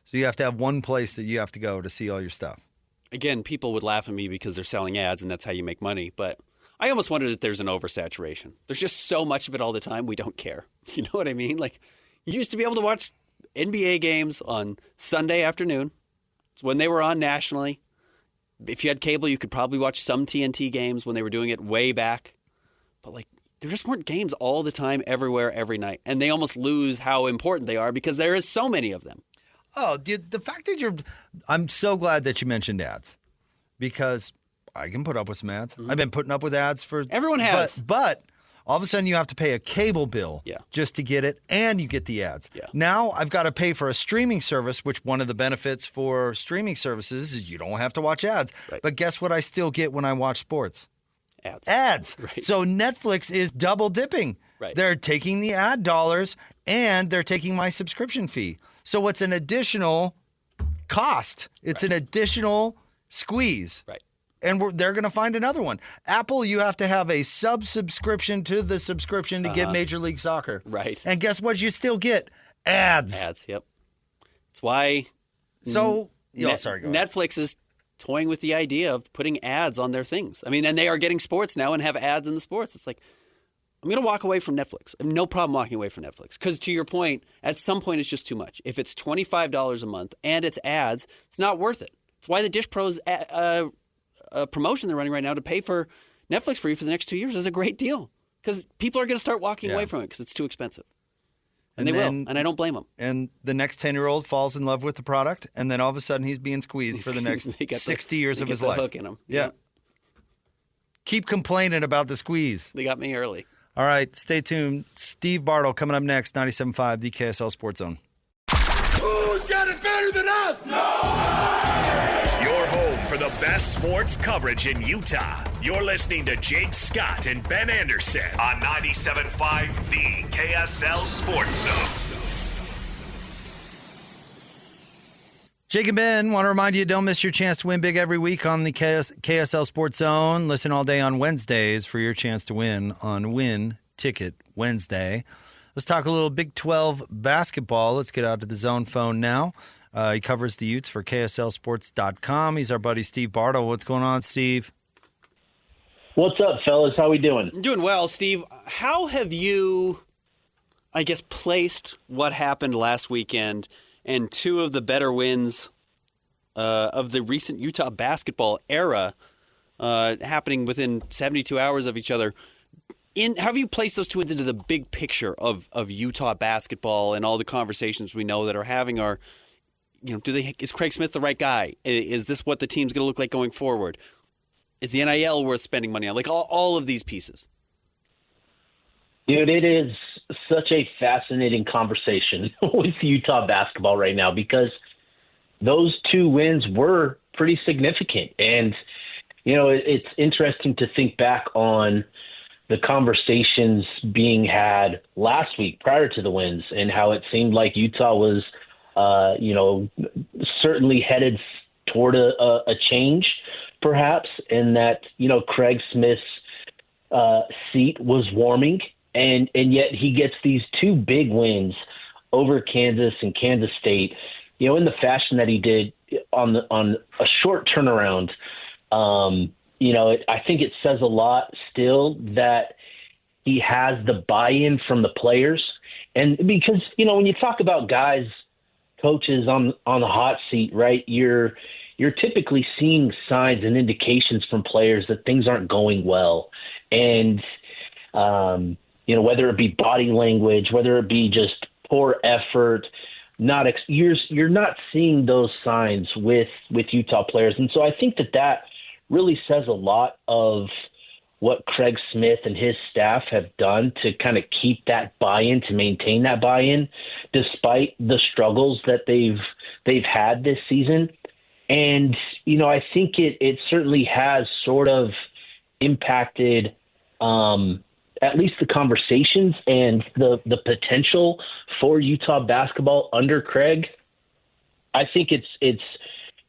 So you have to have one place that you have to go to see all your stuff. Again, people would laugh at me because they're selling ads, and that's how you make money. But I almost wonder if there's an oversaturation. There's just so much of it all the time, we don't care. You know what I mean? Like, you used to be able to watch NBA games on Sunday afternoon. It's when they were on nationally. If you had cable, you could probably watch some TNT games when they were doing it way back. But, like, there just weren't games all the time, everywhere, every night. And they almost lose how important they are because there is so many of them. Oh, the fact that I'm so glad that you mentioned ads because I can put up with some ads. I've been putting up with ads for... Everyone has. But all of a sudden you have to pay a cable bill just to get it, and you get the ads. Yeah. Now I've got to pay for a streaming service, which one of the benefits for streaming services is you don't have to watch ads. Right. But guess what I still get when I watch sports? Ads. Right. So Netflix is double dipping. Right. They're taking the ad dollars, and they're taking my subscription fee. So it's an additional cost. It's an additional squeeze. Right. And they're going to find another one. Apple, you have to have a subscription to the subscription to get Major League Soccer. Right. And guess what? You still get ads. Ads, yep. It's why sorry, go ahead. Netflix is toying with the idea of putting ads on their things. I mean, and they are getting sports now and have ads in the sports. It's like, I'm going to walk away from Netflix. I have no problem walking away from Netflix. Because to your point, at some point it's just too much. If it's $25 a month and it's ads, it's not worth it. It's why the Dish Pros promotion they're running right now to pay for Netflix for you for the next 2 years is a great deal. Because people are going to start walking away from it because it's too expensive. And they will, and I don't blame them. And the next 10-year-old falls in love with the product, and then all of a sudden he's being squeezed for the next 60 years of his life. They got the hook in him. Yeah. Keep complaining about the squeeze. They got me early. All right, stay tuned. Steve Bartle coming up next, 97.5, the KSL Sports Zone. Who's got it better than us? Your home for the best sports coverage in Utah. You're listening to Jake Scott and Ben Anderson on 97.5, the KSL Sports Zone. Jake and Ben want to remind you, don't miss your chance to win big every week on the KSL Sports Zone. Listen all day on Wednesdays for your chance to win on Win Ticket Wednesday. Let's talk a little Big 12 basketball. Let's get out to the Zone phone now. He covers the Utes for KSLSports.com. He's our buddy Steve Bartle. What's going on, Steve? What's up, fellas? How we doing? I'm doing well, Steve. How have you, I guess, placed what happened last weekend and 2 of the better wins of the recent Utah basketball era happening within 72 hours of each other? Have you placed those 2 wins into the big picture of Utah basketball and all the conversations we know that are having? Are, is Craig Smith the right guy? Is this what the team's going to look like going forward? Is the NIL worth spending money on? Like all of these pieces. Dude, it is such a fascinating conversation with Utah basketball right now because those 2 wins were pretty significant. And, it's interesting to think back on the conversations being had last week prior to the wins and how it seemed like Utah was, certainly headed toward a change, perhaps, and that, Craig Smith's seat was warming. And yet he gets these two big wins over Kansas and Kansas State, in the fashion that he did on a short turnaround. I think it says a lot still that he has the buy-in from the players. And because, when you talk about guys, coaches on the hot seat, right, you're typically seeing signs and indications from players that things aren't going well. And, whether it be body language, whether it be just poor effort, you're not seeing those signs with Utah players. And so I think that really says a lot of what Craig Smith and his staff have done to kind of keep that buy-in, to maintain that buy-in, despite the struggles that they've had this season. And, I think it certainly has sort of impacted at least the conversations and the potential for Utah basketball under Craig. I think it's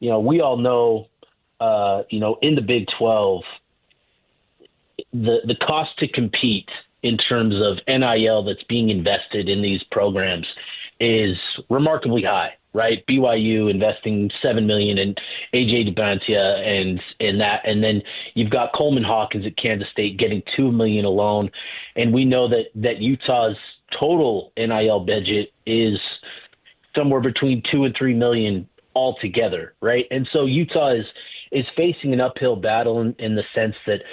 we all know, in the Big 12, the cost to compete in terms of NIL that's being invested in these programs is remarkably high, right? BYU investing $7 million in AJ Duplantia and that, and then you've got Coleman Hawkins at Kansas State getting $2 million alone, and we know that Utah's total NIL budget is somewhere between $2 and $3 million altogether, right? And so Utah is facing an uphill battle in the sense that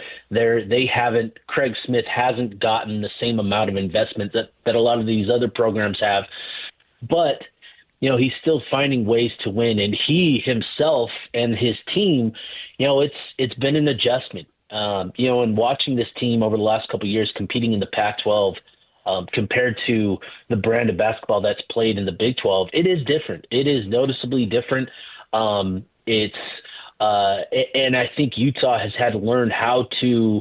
Craig Smith hasn't gotten the same amount of investment that a lot of these other programs have. But, he's still finding ways to win. And he himself and his team, it's been an adjustment. And watching this team over the last couple of years competing in the Pac-12 compared to the brand of basketball that's played in the Big 12, it is different. It is noticeably different. And I think Utah has had to learn how to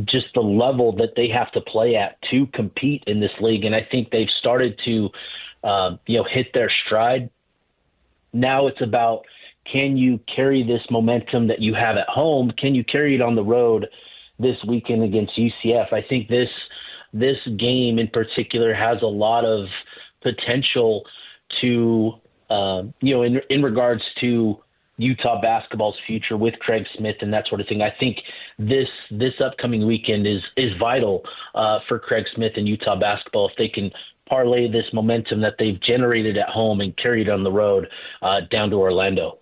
just the level that they have to play at to compete in this league. And I think they've started to, hit their stride. Now it's about, can you carry this momentum that you have at home? Can you carry it on the road this weekend against UCF? I think this game in particular has a lot of potential to, in regards to Utah basketball's future with Craig Smith and that sort of thing. I think this upcoming weekend is vital for Craig Smith and Utah basketball if they can parlay this momentum that they've generated at home and carry it on the road down to Orlando.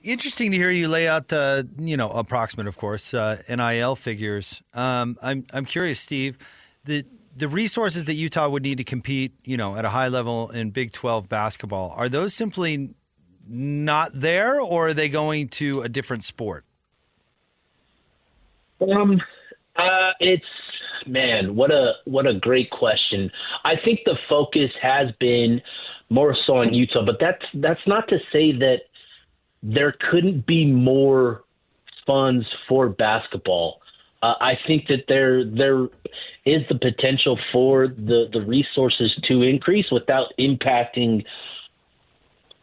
Interesting to hear you lay out, approximate, of course, NIL figures. I'm curious, Steve, the resources that Utah would need to compete, at a high level in Big 12 basketball, are those simply not there, or are they going to a different sport? What a great question. I think the focus has been more so on Utah, but that's not to say that there couldn't be more funds for basketball. I think that there is the potential for the resources to increase without impacting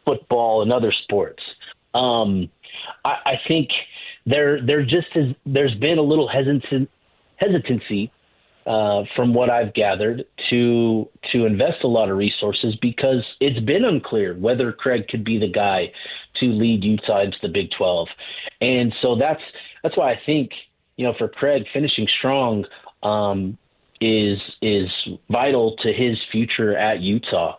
football and other sports. I think there's been a little hesitancy from what I've gathered to invest a lot of resources because it's been unclear whether Craig could be the guy to lead Utah into the Big 12. And so that's why I think, for Craig, finishing strong is vital to his future at Utah,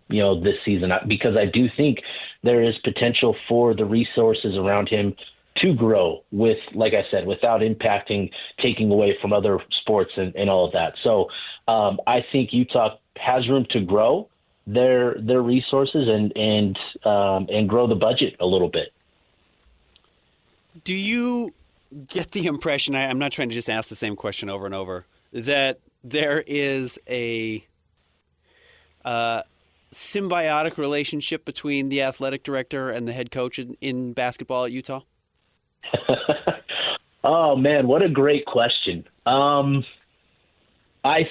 this season, because I do think there is potential for the resources around him to grow with, like I said, without taking away from other sports and all of that. So I think Utah has room to grow their resources and grow the budget a little bit. Do you get the impression, I'm not trying to just ask the same question over and over, that there is a symbiotic relationship between the athletic director and the head coach in basketball at Utah? Oh, man, what a great question. I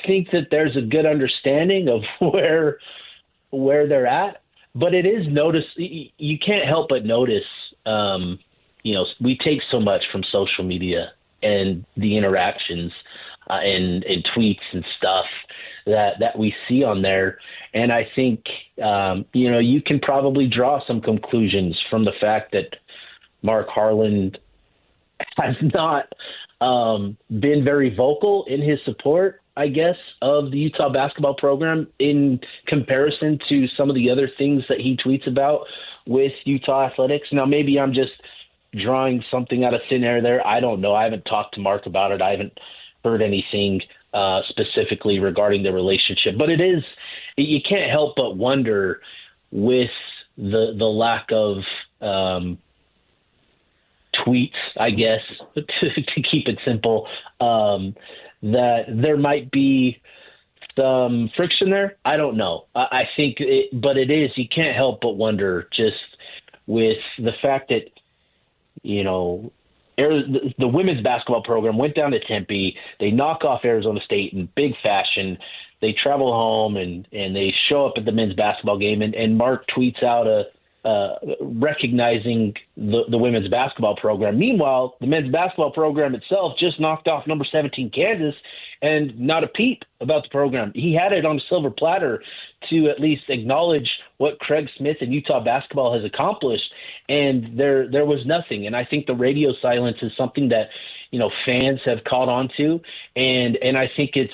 think that there's a good understanding of where they're at, but it is you can't help but notice, we take so much from social media and the interactions and tweets and stuff that we see on there. And I think, you can probably draw some conclusions from the fact that Mark Harlan has not been very vocal in his support, I guess, of the Utah basketball program in comparison to some of the other things that he tweets about with Utah athletics. Now, maybe I'm just drawing something out of thin air there. I don't know. I haven't talked to Mark about it. I haven't heard anything specifically regarding the relationship. But you can't help but wonder with the lack of tweets, I guess, to keep it simple, that there might be some friction there. I don't know. I think but you can't help but wonder just with the fact that, the women's basketball program went down to Tempe. They knock off Arizona State in big fashion. They travel home and they show up at the men's basketball game. And Mark tweets out recognizing the women's basketball program. Meanwhile, the men's basketball program itself just knocked off number 17 Kansas, and not a peep about the program. He had it on a silver platter to at least acknowledge what Craig Smith and Utah basketball has accomplished, and there was nothing. And I think the radio silence is something that fans have caught on to, and I think it's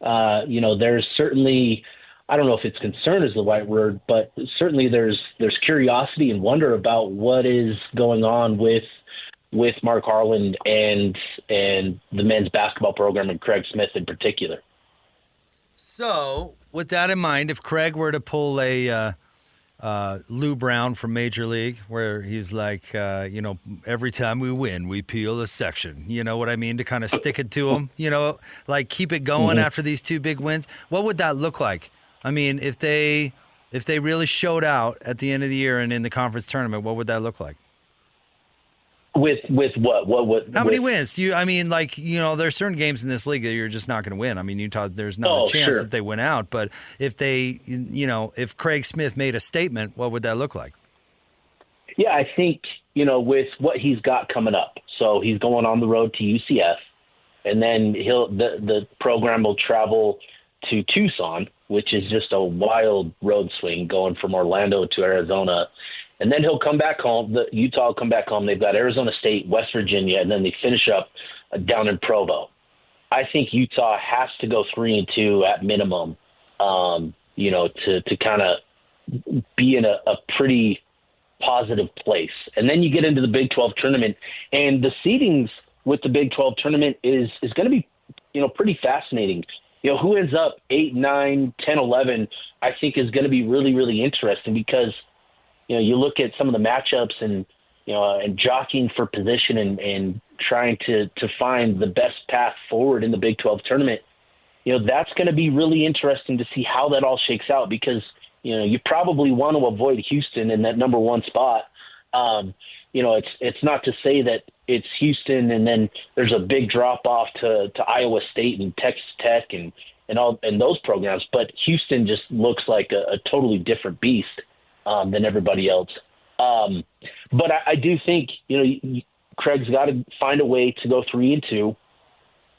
there's certainly, I don't know if it's concern is the right word, but certainly there's curiosity and wonder about what is going on with Mark Harlan and the men's basketball program and Craig Smith in particular. So, with that in mind, if Craig were to pull a Lou Brown from Major League, where he's like, every time we win, we peel a section, you know what I mean, to kind of stick it to him, like keep it going after these two big wins, what would that look like? I mean, if they really showed out at the end of the year and in the conference tournament, what would that look like? With what? How many wins? There's certain games in this league that you're just not going to win. I mean, Utah, there's not a chance that they win out. But if if Craig Smith made a statement, what would that look like? Yeah, I think, with what he's got coming up. So he's going on the road to UCF, and then the program will travel to Tucson, which is just a wild road swing going from Orlando to Arizona. And then he'll come back home. Utah will come back home. They've got Arizona State, West Virginia, and then they finish up down in Provo. I think Utah has to go 3-2 at minimum, to kind of be in a pretty positive place. And then you get into the Big 12 tournament, and the seedings with the Big 12 tournament is going to be, pretty fascinating. Who ends up 8, 9, 10, 11, I think is going to be really, really interesting because, you look at some of the matchups and jockeying for position and trying to find the best path forward in the Big 12 tournament. That's going to be really interesting to see how that all shakes out because, you probably want to avoid Houston in that number one spot. It's not to say that it's Houston and then there's a big drop off to Iowa State and Texas Tech and those programs, but Houston just looks like a totally different beast than everybody else. But I do think, Craig's got to find a way to go 3-2,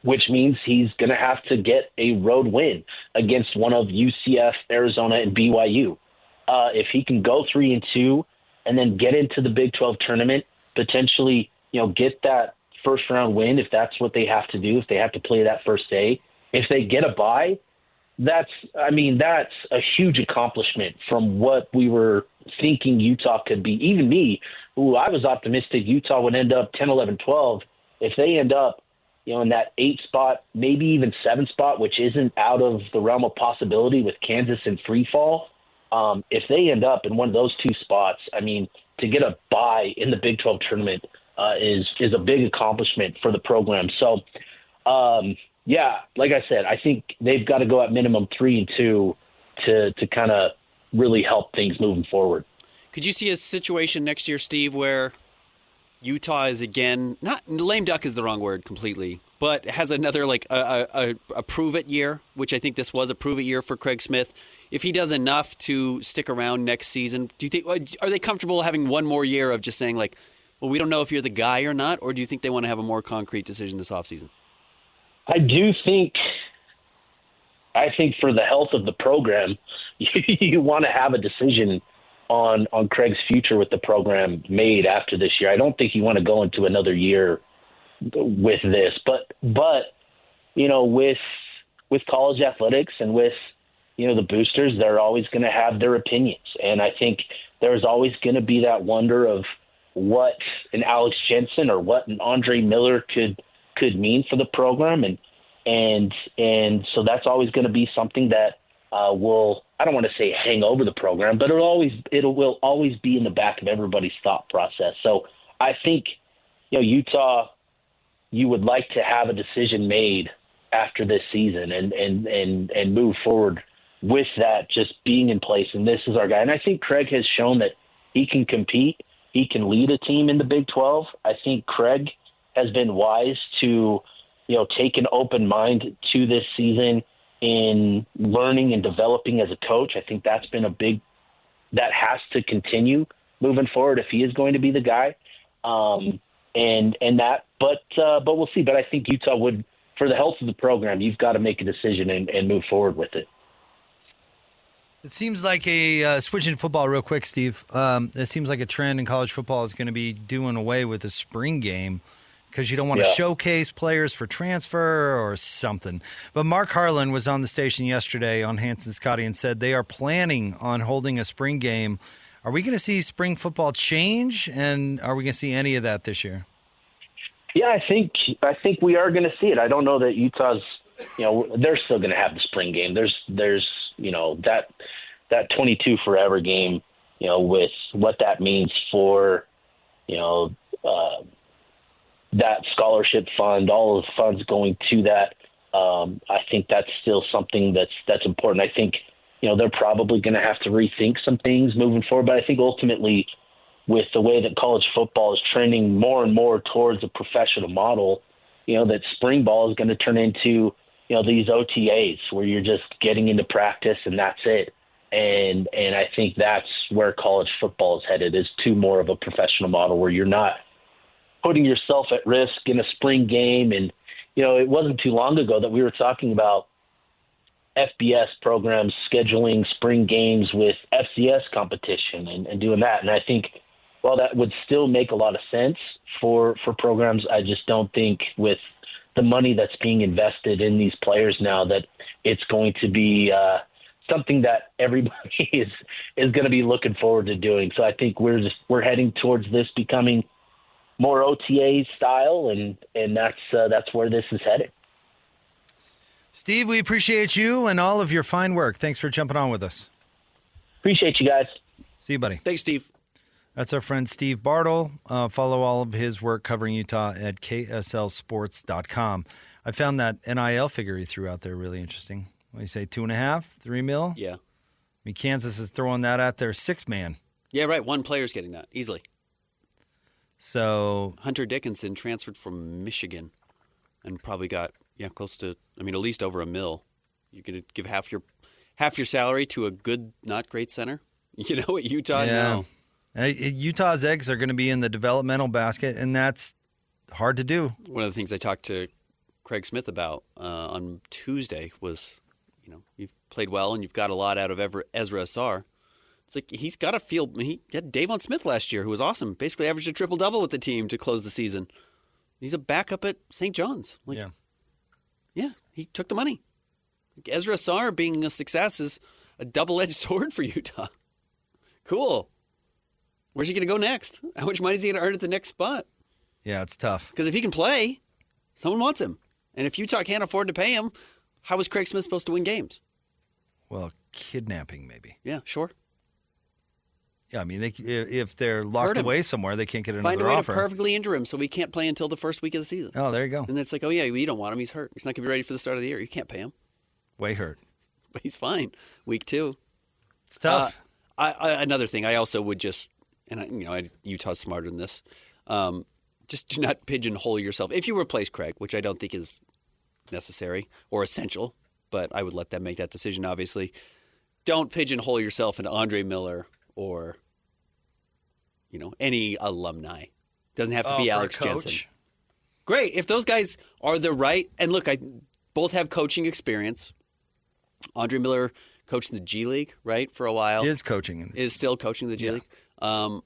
which means he's going to have to get a road win against one of UCF, Arizona, and BYU. If he can go 3-2 and then get into the Big 12 tournament, potentially, get that first round win if that's what they have to do, if they have to play that first day. If they get a bye, that's a huge accomplishment from what we were thinking Utah could be. Even me, who I was optimistic Utah would end up 10, 11, 12. If they end up, in that 8 spot, maybe even 7 spot, which isn't out of the realm of possibility with Kansas in free fall, if they end up in one of those 2 spots, to get a bye in the Big 12 tournament is a big accomplishment for the program. So, like I said, I think they've got to go at minimum 3-2 to kind of really help things moving forward. Could you see a situation next year, Steve, where Utah is again, not lame duck is the wrong word completely, but has another like a prove it year, which I think this was a prove it year for Craig Smith. If he does enough to stick around next season, do you think are they comfortable having one more year of just saying like, well, we don't know if you're the guy or not, or do you think they want to have a more concrete decision this offseason? I do think. I think for the health of the program, you want to have a decision on Craig's future with the program made after this year. I don't think you want to go into another year with this, but with college athletics and with the boosters, they're always going to have their opinions, and I think there's always going to be that wonder of what an Alex Jensen or what an Andre Miller could mean for the program, and so that's always going to be something that will, I don't want to say hang over the program, but it will always be in the back of everybody's thought process. So I think Utah, you would like to have a decision made after this season and move forward with that just being in place. And this is our guy. And I think Craig has shown that he can compete. He can lead a team in the Big 12. I think Craig has been wise to, take an open mind to this season in learning and developing as a coach. I think that's been that has to continue moving forward if he is going to be the guy. But we'll see. But I think Utah would, for the health of the program, you've got to make a decision and move forward with it. It seems like switching to football real quick, Steve. It seems like a trend in college football is going to be doing away with the spring game because you don't want to showcase players for transfer or something. But Mark Harlan was on the station yesterday on Hanson Scotty and said they are planning on holding a spring game. Are we going to see spring football change, and are we going to see any of that this year? Yeah, I think we are going to see it. I don't know that Utah's, they're still going to have the spring game. There's that 22 forever game, with what that means for, that scholarship fund, all of the funds going to that. I think that's still something that's important. I think, they're probably going to have to rethink some things moving forward, but I think ultimately with the way that college football is trending more and more towards a professional model, that spring ball is going to turn into, these OTAs where you're just getting into practice and that's it. And I think that's where college football is headed, is to more of a professional model where you're not putting yourself at risk in a spring game. And, it wasn't too long ago that we were talking about FBS programs scheduling spring games with FCS competition and doing that. And I think while that would still make a lot of sense for programs, I just don't think with the money that's being invested in these players now that it's going to be something that everybody is going to be looking forward to doing. So I think we're heading towards this becoming more OTA style, and that's where this is headed. Steve, we appreciate you and all of your fine work. Thanks for jumping on with us. Appreciate you guys. See you, buddy. Thanks, Steve. That's our friend Steve Bartle. Follow all of his work covering Utah at kslsports.com. I found that NIL figure he threw out there really interesting. What do you say, 2.5, $3 million? Yeah. I mean, Kansas is throwing that out there, 6-man. Yeah, right. One player's getting that easily. So Hunter Dickinson transferred from Michigan and probably got close to, at least over $1 million. You could give half your salary to a good, not great center. At Utah now. Utah's eggs are going to be in the developmental basket, and that's hard to do. One of the things I talked to Craig Smith about on Tuesday was, you've played well and you've got a lot out of Ezra Assar. It's like he's got to feel. He had Davon Smith last year, who was awesome. Basically averaged a triple-double with the team to close the season. He's a backup at St. John's. Yeah, he took the money. Ezra Assar being a success is a double-edged sword for Utah. Cool. Where's he going to go next? How much money is he going to earn at the next spot? Yeah, it's tough. Because if he can play, someone wants him. And if Utah can't afford to pay him, how is Craig Smith supposed to win games? Well, kidnapping maybe. Yeah, sure. Yeah, if they're locked away somewhere, they can't get another offer. Find a way to perfectly injure him so he can't play until the first week of the season. Oh, there you go. And it's like, you don't want him. He's hurt. He's not going to be ready for the start of the year. You can't pay him. Way hurt. But he's fine. Week 2. It's tough. Another thing, I also would just, and Utah's smarter than this. Just do not pigeonhole yourself. If you replace Craig, which I don't think is necessary or essential, but I would let them make that decision, obviously. Don't pigeonhole yourself into Andre Miller or, any alumni. Doesn't have to be Alex Jensen. Great. If those guys are the right, and look, both have coaching experience. Andre Miller coached in the G League, right, for a while. Is still coaching the G League.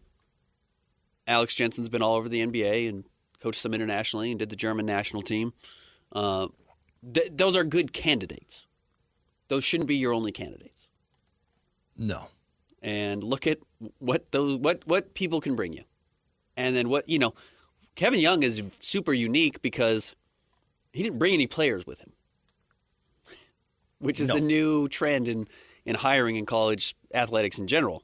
Alex Jensen's been all over the NBA and coached some internationally and did the German national team. Those are good candidates. Those shouldn't be your only candidates. No. And look at what people can bring you. And then Kevin Young is super unique because he didn't bring any players with him, which is the new trend in hiring in college athletics in general.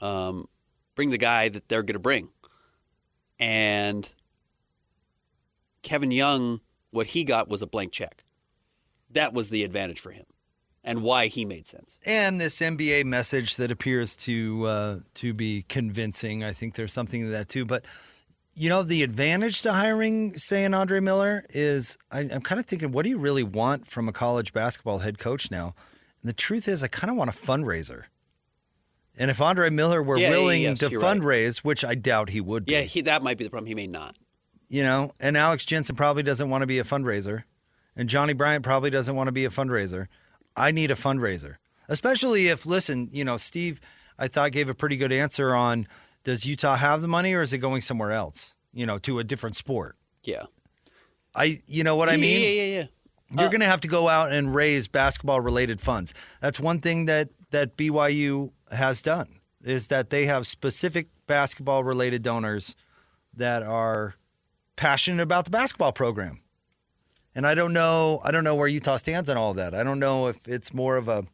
Bring the guy that they're going to bring. And Kevin Young, what he got was a blank check. That was the advantage for him and why he made sense. And this NBA message that appears to be convincing, I think there's something to that too. But, the advantage to hiring, say, an Andre Miller is I'm kind of thinking, what do you really want from a college basketball head coach now? And the truth is I kind of want a fundraiser. And if Andre Miller were willing to fundraise, right, which I doubt he would be. Yeah, that might be the problem. He may not. And Alex Jensen probably doesn't want to be a fundraiser. And Johnny Bryant probably doesn't want to be a fundraiser. I need a fundraiser. Especially if, listen, Steve, I thought gave a pretty good answer on, does Utah have the money or is it going somewhere else, to a different sport? Yeah. You know what I mean? Yeah. You're going to have to go out and raise basketball-related funds. That's one thing that BYU has done, is that they have specific basketball-related donors that are passionate about the basketball program. And I don't know where Utah stands on all of that. I don't know if it's more of a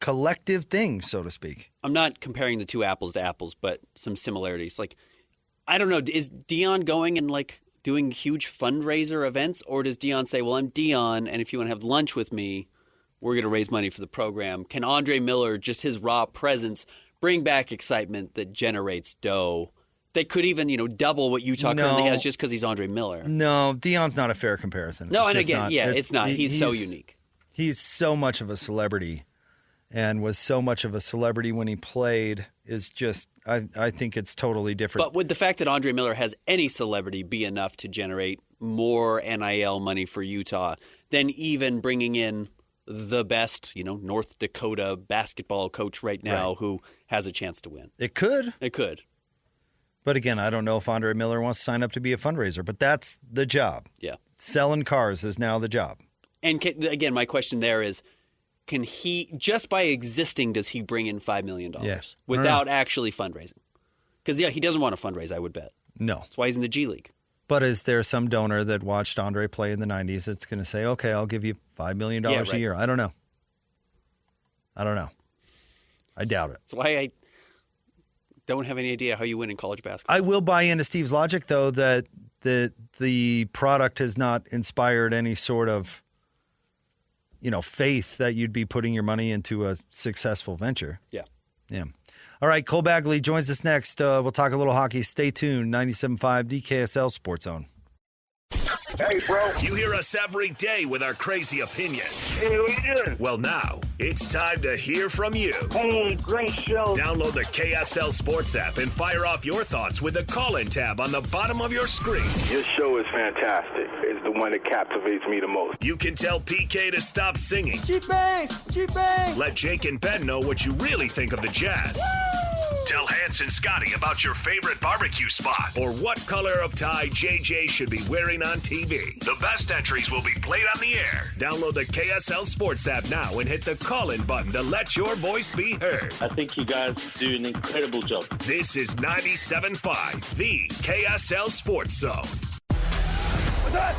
collective thing, so to speak. I'm not comparing the two apples to apples, but some similarities. I don't know, is Dion going and doing huge fundraiser events, or does Dion say, well, I'm Dion, and if you want to have lunch with me, we're going to raise money for the program? Can Andre Miller, just his raw presence, bring back excitement that generates dough that could even, double what Utah currently has just because he's Andre Miller? No, Dion's not a fair comparison. No, and again, it's not. He's so unique. He's so much of a celebrity and was so much of a celebrity when he played is just, I think it's totally different. But would the fact that Andre Miller has any celebrity be enough to generate more NIL money for Utah than even bringing in the best, North Dakota basketball coach right now who has a chance to win? It could. It could. But again, I don't know if Andre Miller wants to sign up to be a fundraiser, but that's the job. Yeah. Selling cars is now the job. And again, my question there is, can he, just by existing, does he bring in $5 million without actually fundraising? Because, he doesn't want to fundraise, I would bet. No. That's why he's in the G League. But is there some donor that watched Andre play in the 90s that's going to say, okay, I'll give you $5 million a year? I don't know. I doubt it. That's why I don't have any idea how you win in college basketball. I will buy into Steve's logic, though, that the product has not inspired any sort of faith that you'd be putting your money into a successful venture. Yeah. All right, Cole Bagley joins us next. We'll talk a little hockey. Stay tuned. 97.5, the KSL Sports Zone. Hey, bro. You hear us every day with our crazy opinions. Hey, what you doing? Well, now, it's time to hear from you. Hey, great show. Download the KSL Sports app and fire off your thoughts with the call-in tab on the bottom of your screen. Your show is fantastic. It's the one that captivates me the most. You can tell PK to stop singing. She bangs. Let Jake and Ben know what you really think of the Jazz. Woo! Tell Hans and Scotty about your favorite barbecue spot or what color of tie JJ should be wearing on TV. The best entries will be played on the air. Download the KSL Sports app now and hit the call-in button to let your voice be heard. I think you guys do an incredible job. This is 97.5, the KSL Sports Zone. What's that?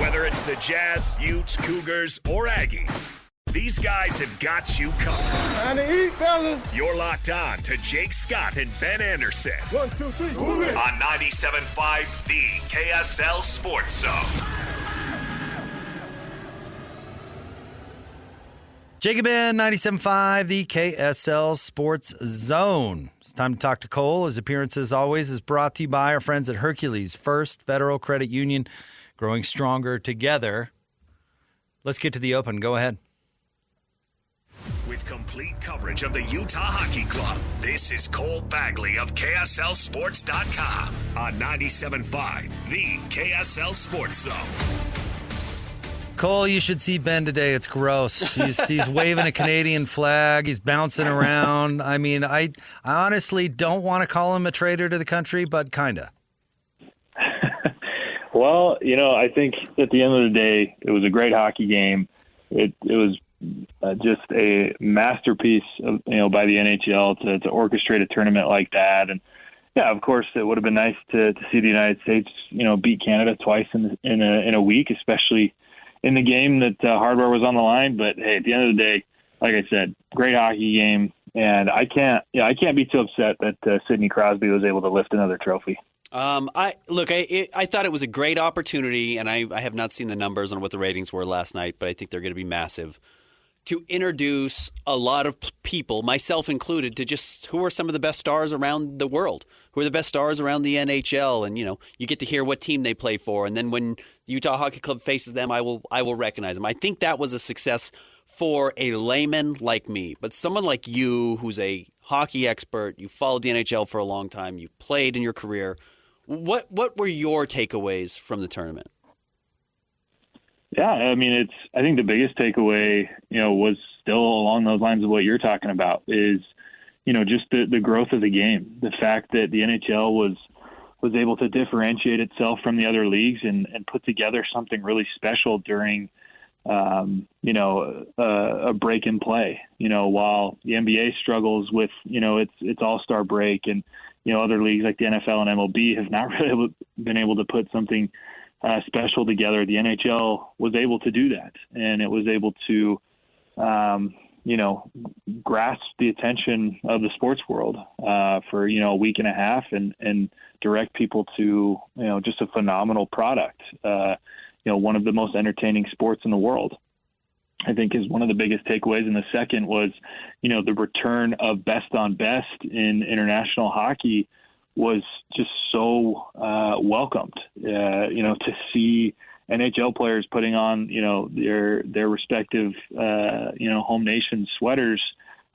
Whether it's the Jazz, Utes, Cougars, or Aggies, these guys have got you covered. Time to eat, fellas. You're locked on to Jake Scott and Ben Anderson. 1, 2, 3, move it. On 97.5, the KSL Sports Zone. Jacob Ben, 97.5, the KSL Sports Zone. It's time to talk to Cole. His appearance, as always, is brought to you by our friends at Hercules, First Federal Credit Union, growing stronger together. Let's get to the Open. Go ahead. With complete coverage of the Utah Hockey Club, this is Cole Bagley of KSLSports.com on 97.5, the KSL Sports Zone. Cole, you should see Ben today. It's gross. He's waving a Canadian flag. He's bouncing around. I mean, I honestly don't want to call him a traitor to the country, but kind of. Well, I think at the end of the day, it was a great hockey game. It was just a masterpiece, by the NHL to orchestrate a tournament like that. And yeah, of course, it would have been nice to see the United States, beat Canada twice in a week, especially in the game that hardware was on the line. But hey, at the end of the day, like I said, great hockey game, and I can't be too upset that Sidney Crosby was able to lift another trophy. I thought it was a great opportunity, and I have not seen the numbers on what the ratings were last night, but I think they're going to be massive, to introduce a lot of people, myself included, to just who are some of the best stars around the world, who are the best stars around the NHL, and you get to hear what team they play for, and then when the Utah Hockey Club faces them, I will recognize them. I think that was a success for a layman like me, but someone like you, who's a hockey expert, you followed the NHL for a long time, you played in your career. What were your takeaways from the tournament? Yeah, I mean, I think the biggest takeaway, was still along those lines of what you're talking about is, just the growth of the game. The fact that the NHL was able to differentiate itself from the other leagues and put together something really special during, a break in play, while the NBA struggles with, its all-star break, and, other leagues like the NFL and MLB have not really been able to put something special together. The NHL was able to do that, and it was able to, grasp the attention of the sports world for, a week and a half and direct people to, just a phenomenal product. One of the most entertaining sports in the world, I think, is one of the biggest takeaways. And the second was, the return of best on best in international hockey was just so welcomed, to see NHL players putting on, their respective, home nation sweaters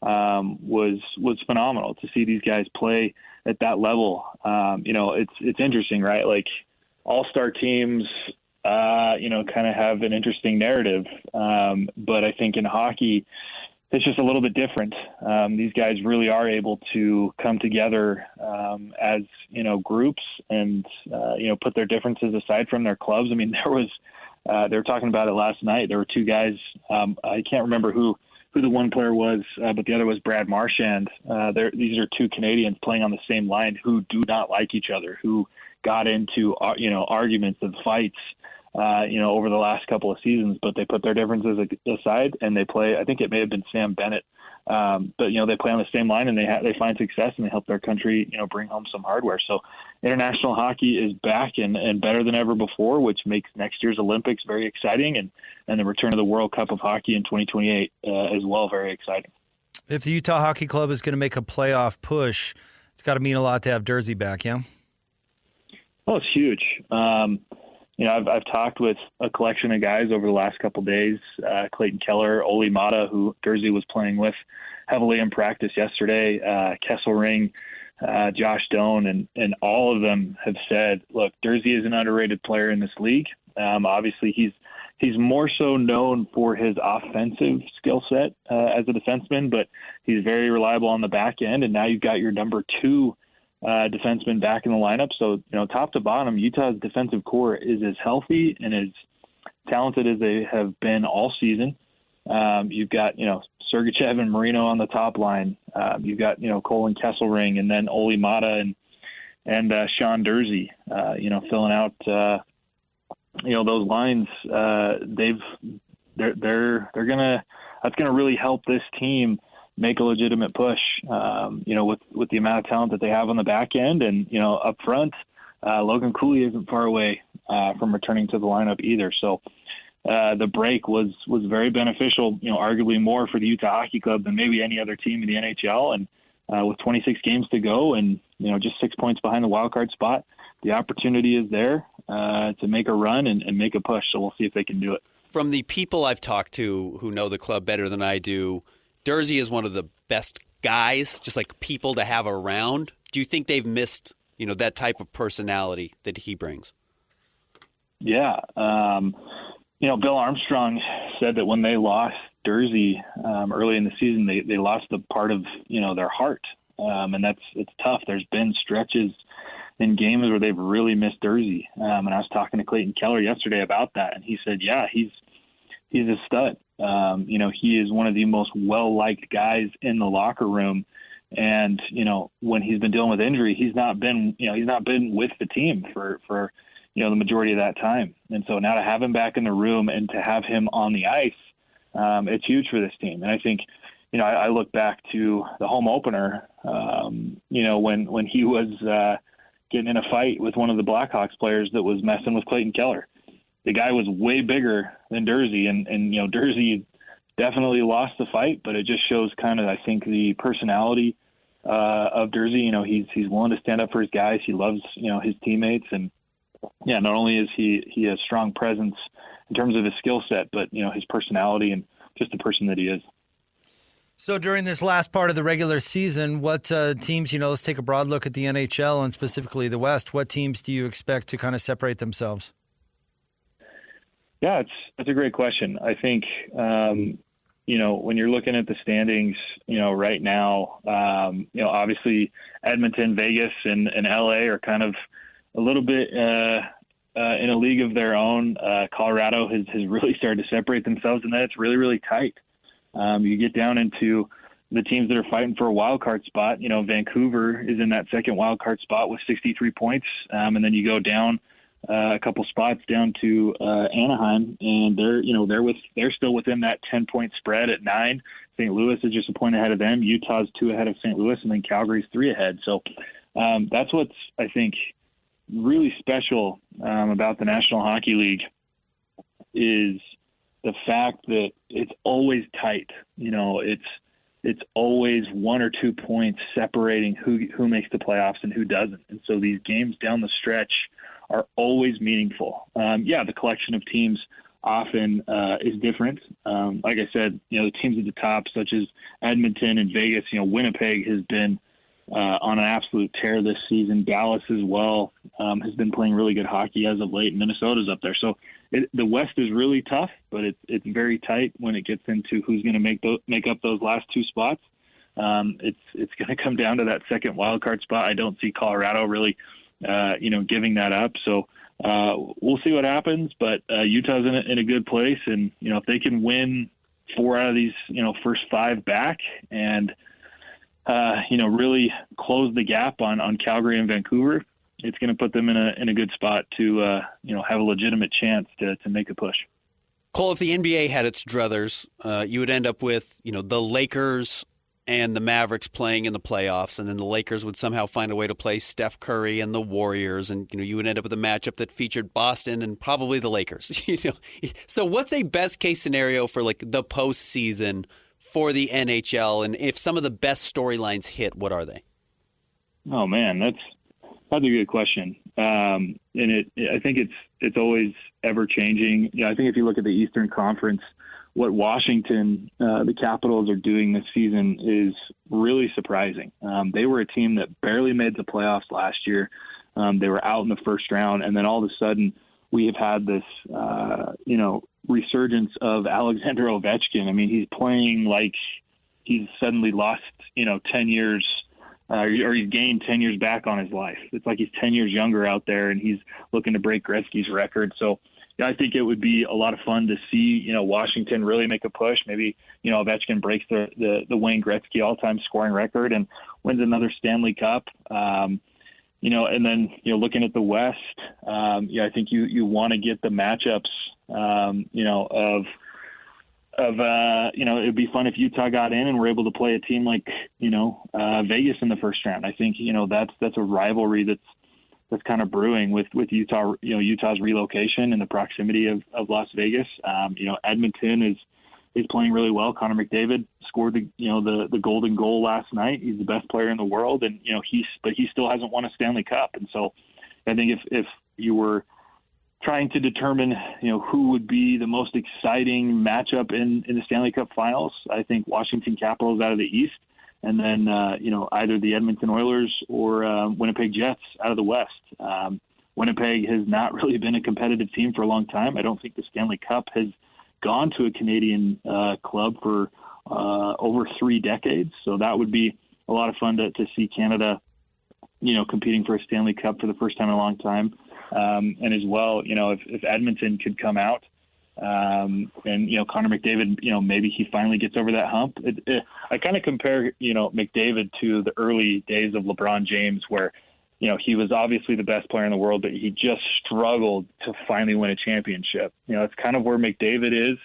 was phenomenal. To see these guys play at that level, it's interesting, right? Like all-star teams, kind of have an interesting narrative, but I think in hockey, it's just a little bit different. These guys really are able to come together as, groups and, put their differences aside from their clubs. I mean, they were talking about it last night. There were two guys, I can't remember who the one player was, but the other was Brad Marchand. These are two Canadians playing on the same line who do not like each other, who got into, arguments and fights, over the last couple of seasons, but they put their differences aside and they play. I think it may have been Sam Bennett, but they play on the same line and they find success and they help their country, bring home some hardware. So international hockey is back and better than ever before, which makes next year's Olympics very exciting, and the return of the World Cup of Hockey in 2028 as well, very exciting. If the Utah Hockey Club is going to make a playoff push, it's got to mean a lot to have Durzi back, yeah? Oh, it's huge. I've talked with a collection of guys over the last couple of days, Clayton Keller, Oli Mata, who Durzi was playing with heavily in practice yesterday, Kesselring, Josh Doan, and all of them have said, look, Durzi is an underrated player in this league. Obviously, he's more so known for his offensive skill set as a defenseman, but he's very reliable on the back end, and now you've got your number two defenseman back in the lineup. So, top to bottom, Utah's defensive core is as healthy and as talented as they have been all season. You've got, Sergachev and Marino on the top line. You've got, Cole and Kesselring, and then Oli Mata and Sean Durzi, filling out, those lines. That's going to really help this team make a legitimate push, with the amount of talent that they have on the back end. And, up front, Logan Cooley isn't far away from returning to the lineup either. So the break was very beneficial, arguably more for the Utah Hockey Club than maybe any other team in the NHL. And with 26 games to go and, just 6 points behind the wild card spot, the opportunity is there to make a run and make a push. So we'll see if they can do it. From the people I've talked to who know the club better than I do, Durzi is one of the best guys, just like people to have around. Do you think they've missed, that type of personality that he brings? Yeah. Bill Armstrong said that when they lost Durzi early in the season, they lost a part of, their heart. And it's tough. There's been stretches in games where they've really missed Durzi. And I was talking to Clayton Keller yesterday about that. And he said, yeah, he's a stud. He is one of the most well-liked guys in the locker room. And, when he's been dealing with injury, he's not been with the team for the majority of that time. And so now to have him back in the room and to have him on the ice, it's huge for this team. And I think, I look back to the home opener, when he was getting in a fight with one of the Blackhawks players that was messing with Clayton Keller. The guy was way bigger than Durzi, and Durzi definitely lost the fight, but it just shows kind of, I think, the personality of Durzi. He's willing to stand up for his guys. He loves, his teammates, and yeah, not only is he a strong presence in terms of his skill set, but his personality and just the person that he is. So during this last part of the regular season, what teams, let's take a broad look at the NHL and specifically the West. What teams do you expect to kind of separate themselves? Yeah, that's a great question. I think, when you're looking at the standings, right now, obviously Edmonton, Vegas, and LA are kind of a little bit in a league of their own. Colorado has really started to separate themselves, and then it's really, really tight. You get down into the teams that are fighting for a wild card spot. Vancouver is in that second wild card spot with 63 points. And then you go down a couple spots down to Anaheim, and they're still within that 10-point spread at 9. St. Louis is just a point ahead of them. Utah's 2 ahead of St. Louis, and then Calgary's 3 ahead. So that's what's, I think, really special about the National Hockey League is the fact that it's always tight. It's always 1 or 2 points separating who makes the playoffs and who doesn't. And so these games down the stretch are always meaningful. The collection of teams often is different. Like I said, the teams at the top, such as Edmonton and Vegas, Winnipeg has been on an absolute tear this season. Dallas as well has been playing really good hockey as of late. Minnesota's up there. So the West is really tough, but it's very tight when it gets into who's going to make up those last 2 spots. It's going to come down to that second wild card spot. I don't see Colorado really, giving that up. So we'll see what happens. But Utah's in a good place, and if they can win 4 out of these first 5 back and really close the gap on Calgary and Vancouver, it's going to put them in a good spot to have a legitimate chance to make a push. Cole, if the NBA had its druthers, you would end up with the Lakers and the Mavericks playing in the playoffs, and then the Lakers would somehow find a way to play Steph Curry and the Warriors, and you would end up with a matchup that featured Boston and probably the Lakers. So what's a best case scenario for like the postseason for the NHL, and if some of the best storylines hit, what are they? Oh man, that's a good question. And I think it's always ever changing. I think if you look at the Eastern Conference, what Washington, the Capitals, are doing this season is really surprising. They were a team that barely made the playoffs last year. They were out in the first round, and then all of a sudden we have had this, resurgence of Alexander Ovechkin. I mean, he's playing like he's suddenly lost, 10 years, or he's gained 10 years back on his life. It's like he's 10 years younger out there, and he's looking to break Gretzky's record. So I think it would be a lot of fun to see, Washington really make a push. Maybe, Ovechkin breaks the Wayne Gretzky all-time scoring record and wins another Stanley Cup. And then, looking at the West, I think you want to get the matchups, it'd be fun if Utah got in and were able to play a team like, Vegas in the first round. I think, that's a rivalry that's kind of brewing with Utah, Utah's relocation and the proximity of Las Vegas. Edmonton is is playing really well. Connor McDavid scored the golden goal last night. He's the best player in the world, and he still hasn't won a Stanley Cup. And so I think if you were trying to determine who would be the most exciting matchup in the Stanley Cup Finals, I think Washington Capitals out of the East, and then either the Edmonton Oilers or Winnipeg Jets out of the West. Winnipeg has not really been a competitive team for a long time. I don't think the Stanley Cup has gone to a Canadian club for over 3 decades. So that would be a lot of fun to see Canada, competing for a Stanley Cup for the first time in a long time. And as well, if Edmonton could come out and, Connor McDavid, maybe he finally gets over that hump. I kind of compare, McDavid to the early days of LeBron James where, he was obviously the best player in the world, but he just struggled to finally win a championship. It's kind of where McDavid is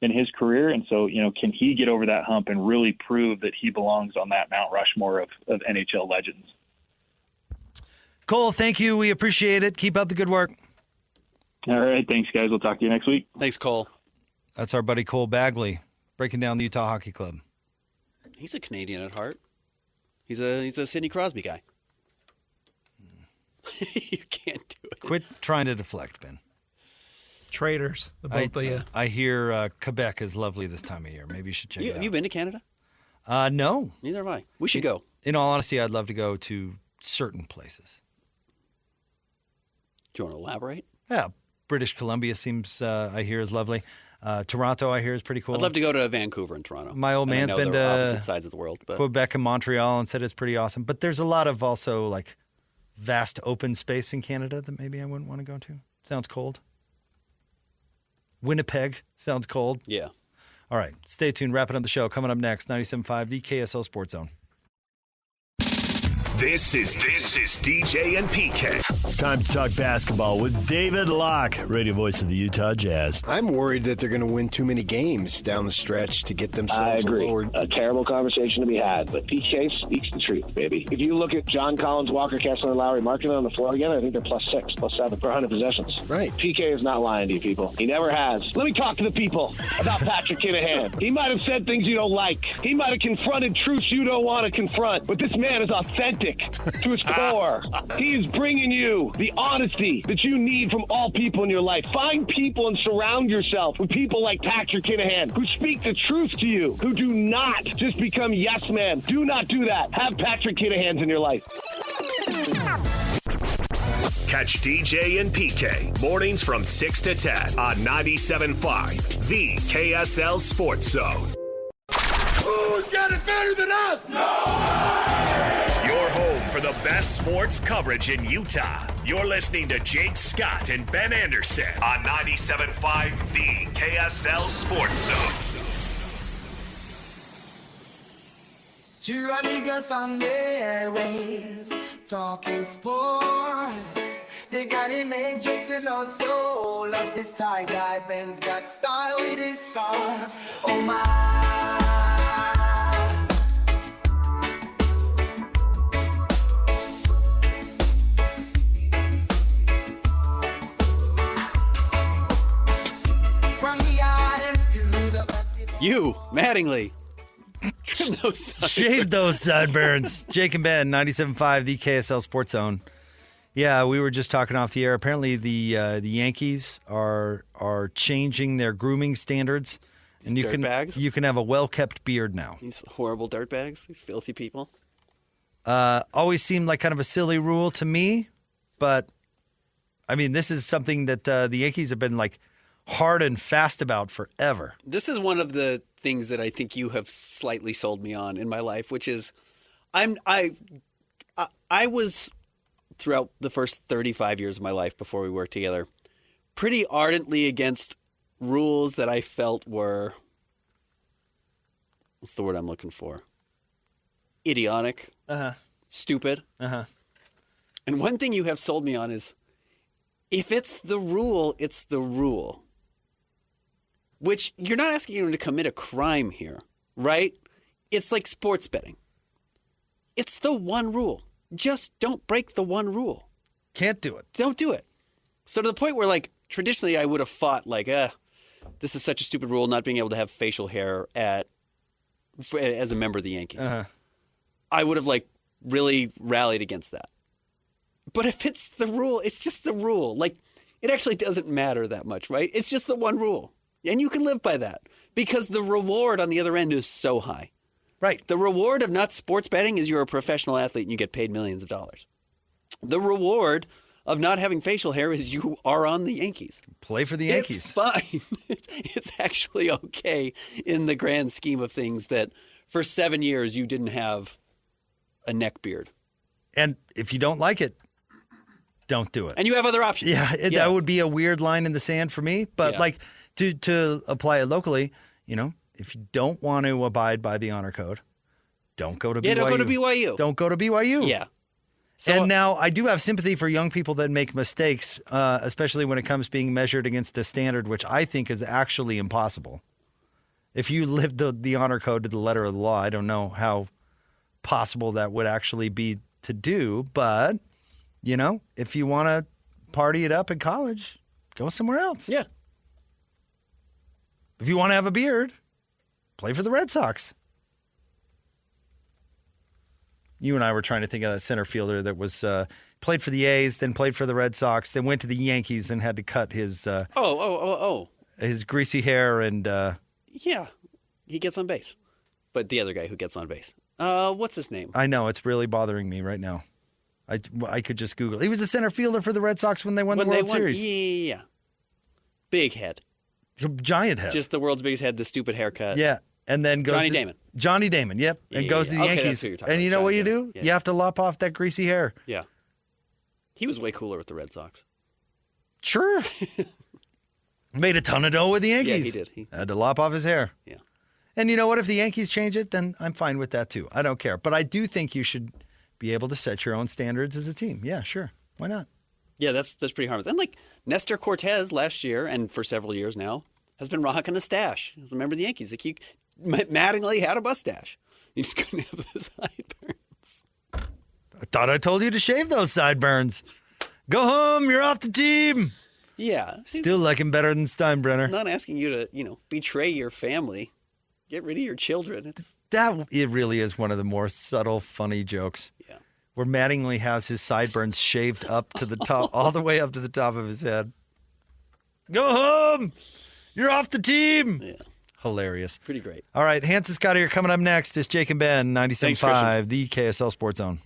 in his career. And so, can he get over that hump and really prove that he belongs on that Mount Rushmore of NHL legends? Cole, thank you. We appreciate it. Keep up the good work. All right. Thanks, guys. We'll talk to you next week. Thanks, Cole. That's our buddy Cole Bagley, breaking down the Utah Hockey Club. He's a Canadian at heart. He's a Sidney Crosby guy. You can't do it. Quit trying to deflect, Ben. Traitors, the both of you. I hear Quebec is lovely this time of year. Maybe you should check it out. Have you been to Canada? No. Neither have I. We should go. In all honesty, I'd love to go to certain places. Do you want to elaborate? Yeah. British Columbia seems, I hear, is lovely. Toronto, I hear, is pretty cool. I'd love to go to Vancouver and Toronto. My old man's been to opposite sides of the world, but Quebec and Montreal and said it's pretty awesome. But there's a lot of also like vast open space in Canada that maybe I wouldn't want to go to. Sounds cold. Winnipeg sounds cold. Yeah. All right. Stay tuned. Wrapping up the show. Coming up next, 97.5, the KSL Sports Zone. This is DJ and PK. It's time to talk basketball with David Locke, radio voice of the Utah Jazz. I'm worried that they're going to win too many games down the stretch to get themselves lowered. A terrible conversation to be had, but PK speaks the truth, baby. If you look at John Collins, Walker, Kessler, and Lowry marking on the floor again, I think they're +6, +7 for 100 possessions. Right. PK is not lying to you people. He never has. Let me talk to the people about Patrick Kinahan. He might have said things you don't like. He might have confronted truths you don't want to confront, but this man is authentic to his core. He is bringing you the honesty that you need from all people in your life. Find people and surround yourself with people like Patrick Kinahan who speak the truth to you, who do not just become yes men. Do not do that. Have Patrick Kinahans in your life. Catch DJ and PK mornings from 6 to 10 on 97.5, the KSL Sports Zone. Who's got it better than us? Your home for the best sports coverage in Utah. You're listening to Jake Scott and Ben Anderson on 97.5, the KSL Sports Zone. Two amigos on the airwaves, talking sports. They got him made jokes and also loves his tie-dye. Ben's got style with his stars. Oh my. You, Mattingly. Trim those sideburns. Shave those sideburns. Jake and Ben, 97.5, the KSL Sports Zone. Yeah, we were just talking off the air. Apparently, the Yankees are changing their grooming standards, and you can have a well-kept beard now. These horrible dirtbags, these filthy people. Always seemed like kind of a silly rule to me, but I mean, this is something that the Yankees have been like hard and fast about forever. This is one of the things that I think you have slightly sold me on in my life, which is I was throughout the first 35 years of my life before we worked together pretty ardently against rules that I felt were, what's the word I'm looking for? Idiotic. Stupid. And one thing you have sold me on is if it's the rule, it's the rule. Which you're not asking anyone to commit a crime here, right? It's like sports betting. It's the one rule. Just don't break the one rule. Can't do it. Don't do it. So to the point where, like, traditionally I would have fought, like, this is such a stupid rule, not being able to have facial hair as a member of the Yankees. I would have really rallied against that. But if it's the rule, it's just the rule. It actually doesn't matter that much, right? It's just the one rule. And you can live by that because the reward on the other end is so high. Right. The reward of not sports betting is you're a professional athlete and you get paid millions of dollars. The reward of not having facial hair is you are on the Yankees. Play for the Yankees. It's fine. It's actually okay in the grand scheme of things that for 7 years you didn't have a neck beard. And if you don't like it, don't do it. And you have other options. That would be a weird line in the sand for me. But to apply it locally, if you don't want to abide by the honor code, don't go to BYU. Yeah, don't go to BYU. Don't go to BYU. Yeah. And now I do have sympathy for young people that make mistakes, especially when it comes being measured against a standard, which I think is actually impossible. If you lived the honor code to the letter of the law, I don't know how possible that would actually be to do. But, if you want to party it up in college, go somewhere else. Yeah. If you want to have a beard, play for the Red Sox. You and I were trying to think of that center fielder that was played for the A's, then played for the Red Sox, then went to the Yankees and had to cut his his greasy hair and yeah, he gets on base. But the other guy who gets on base, what's his name? I know it's really bothering me right now. I could just Google. He was a center fielder for the Red Sox when they won the World Series. Yeah, big head, giant head, just the world's biggest head, the stupid haircut. Yeah. And then goes Johnny Damon, yep. And goes to the Yankees. And you know what you do? Yeah. You have to lop off that greasy hair. Yeah. He was way cooler with the Red Sox. Sure. Made a ton of dough with the Yankees. Yeah, he did. He had to lop off his hair. Yeah. And you know what? If the Yankees change it, then I'm fine with that too. I don't care. But I do think you should be able to set your own standards as a team. Yeah, sure. Why not? Yeah, that's pretty harmless. And Nestor Cortez last year and for several years now has been rocking a stash as a member of the Yankees. Mattingly had a mustache. You just couldn't have the sideburns. I thought I told you to shave those sideburns. Go home. You're off the team. Yeah. Still like him better than Steinbrenner. I'm not asking you to, betray your family. Get rid of your children. It really is one of the more subtle, funny jokes. Yeah. Where Mattingly has his sideburns shaved up to the top, all the way up to the top of his head. Go home. You're off the team. Yeah. Hilarious. Pretty great. All right, Hans and Scott here. Coming up next is Jake and Ben, 97.5, the KSL Sports Zone.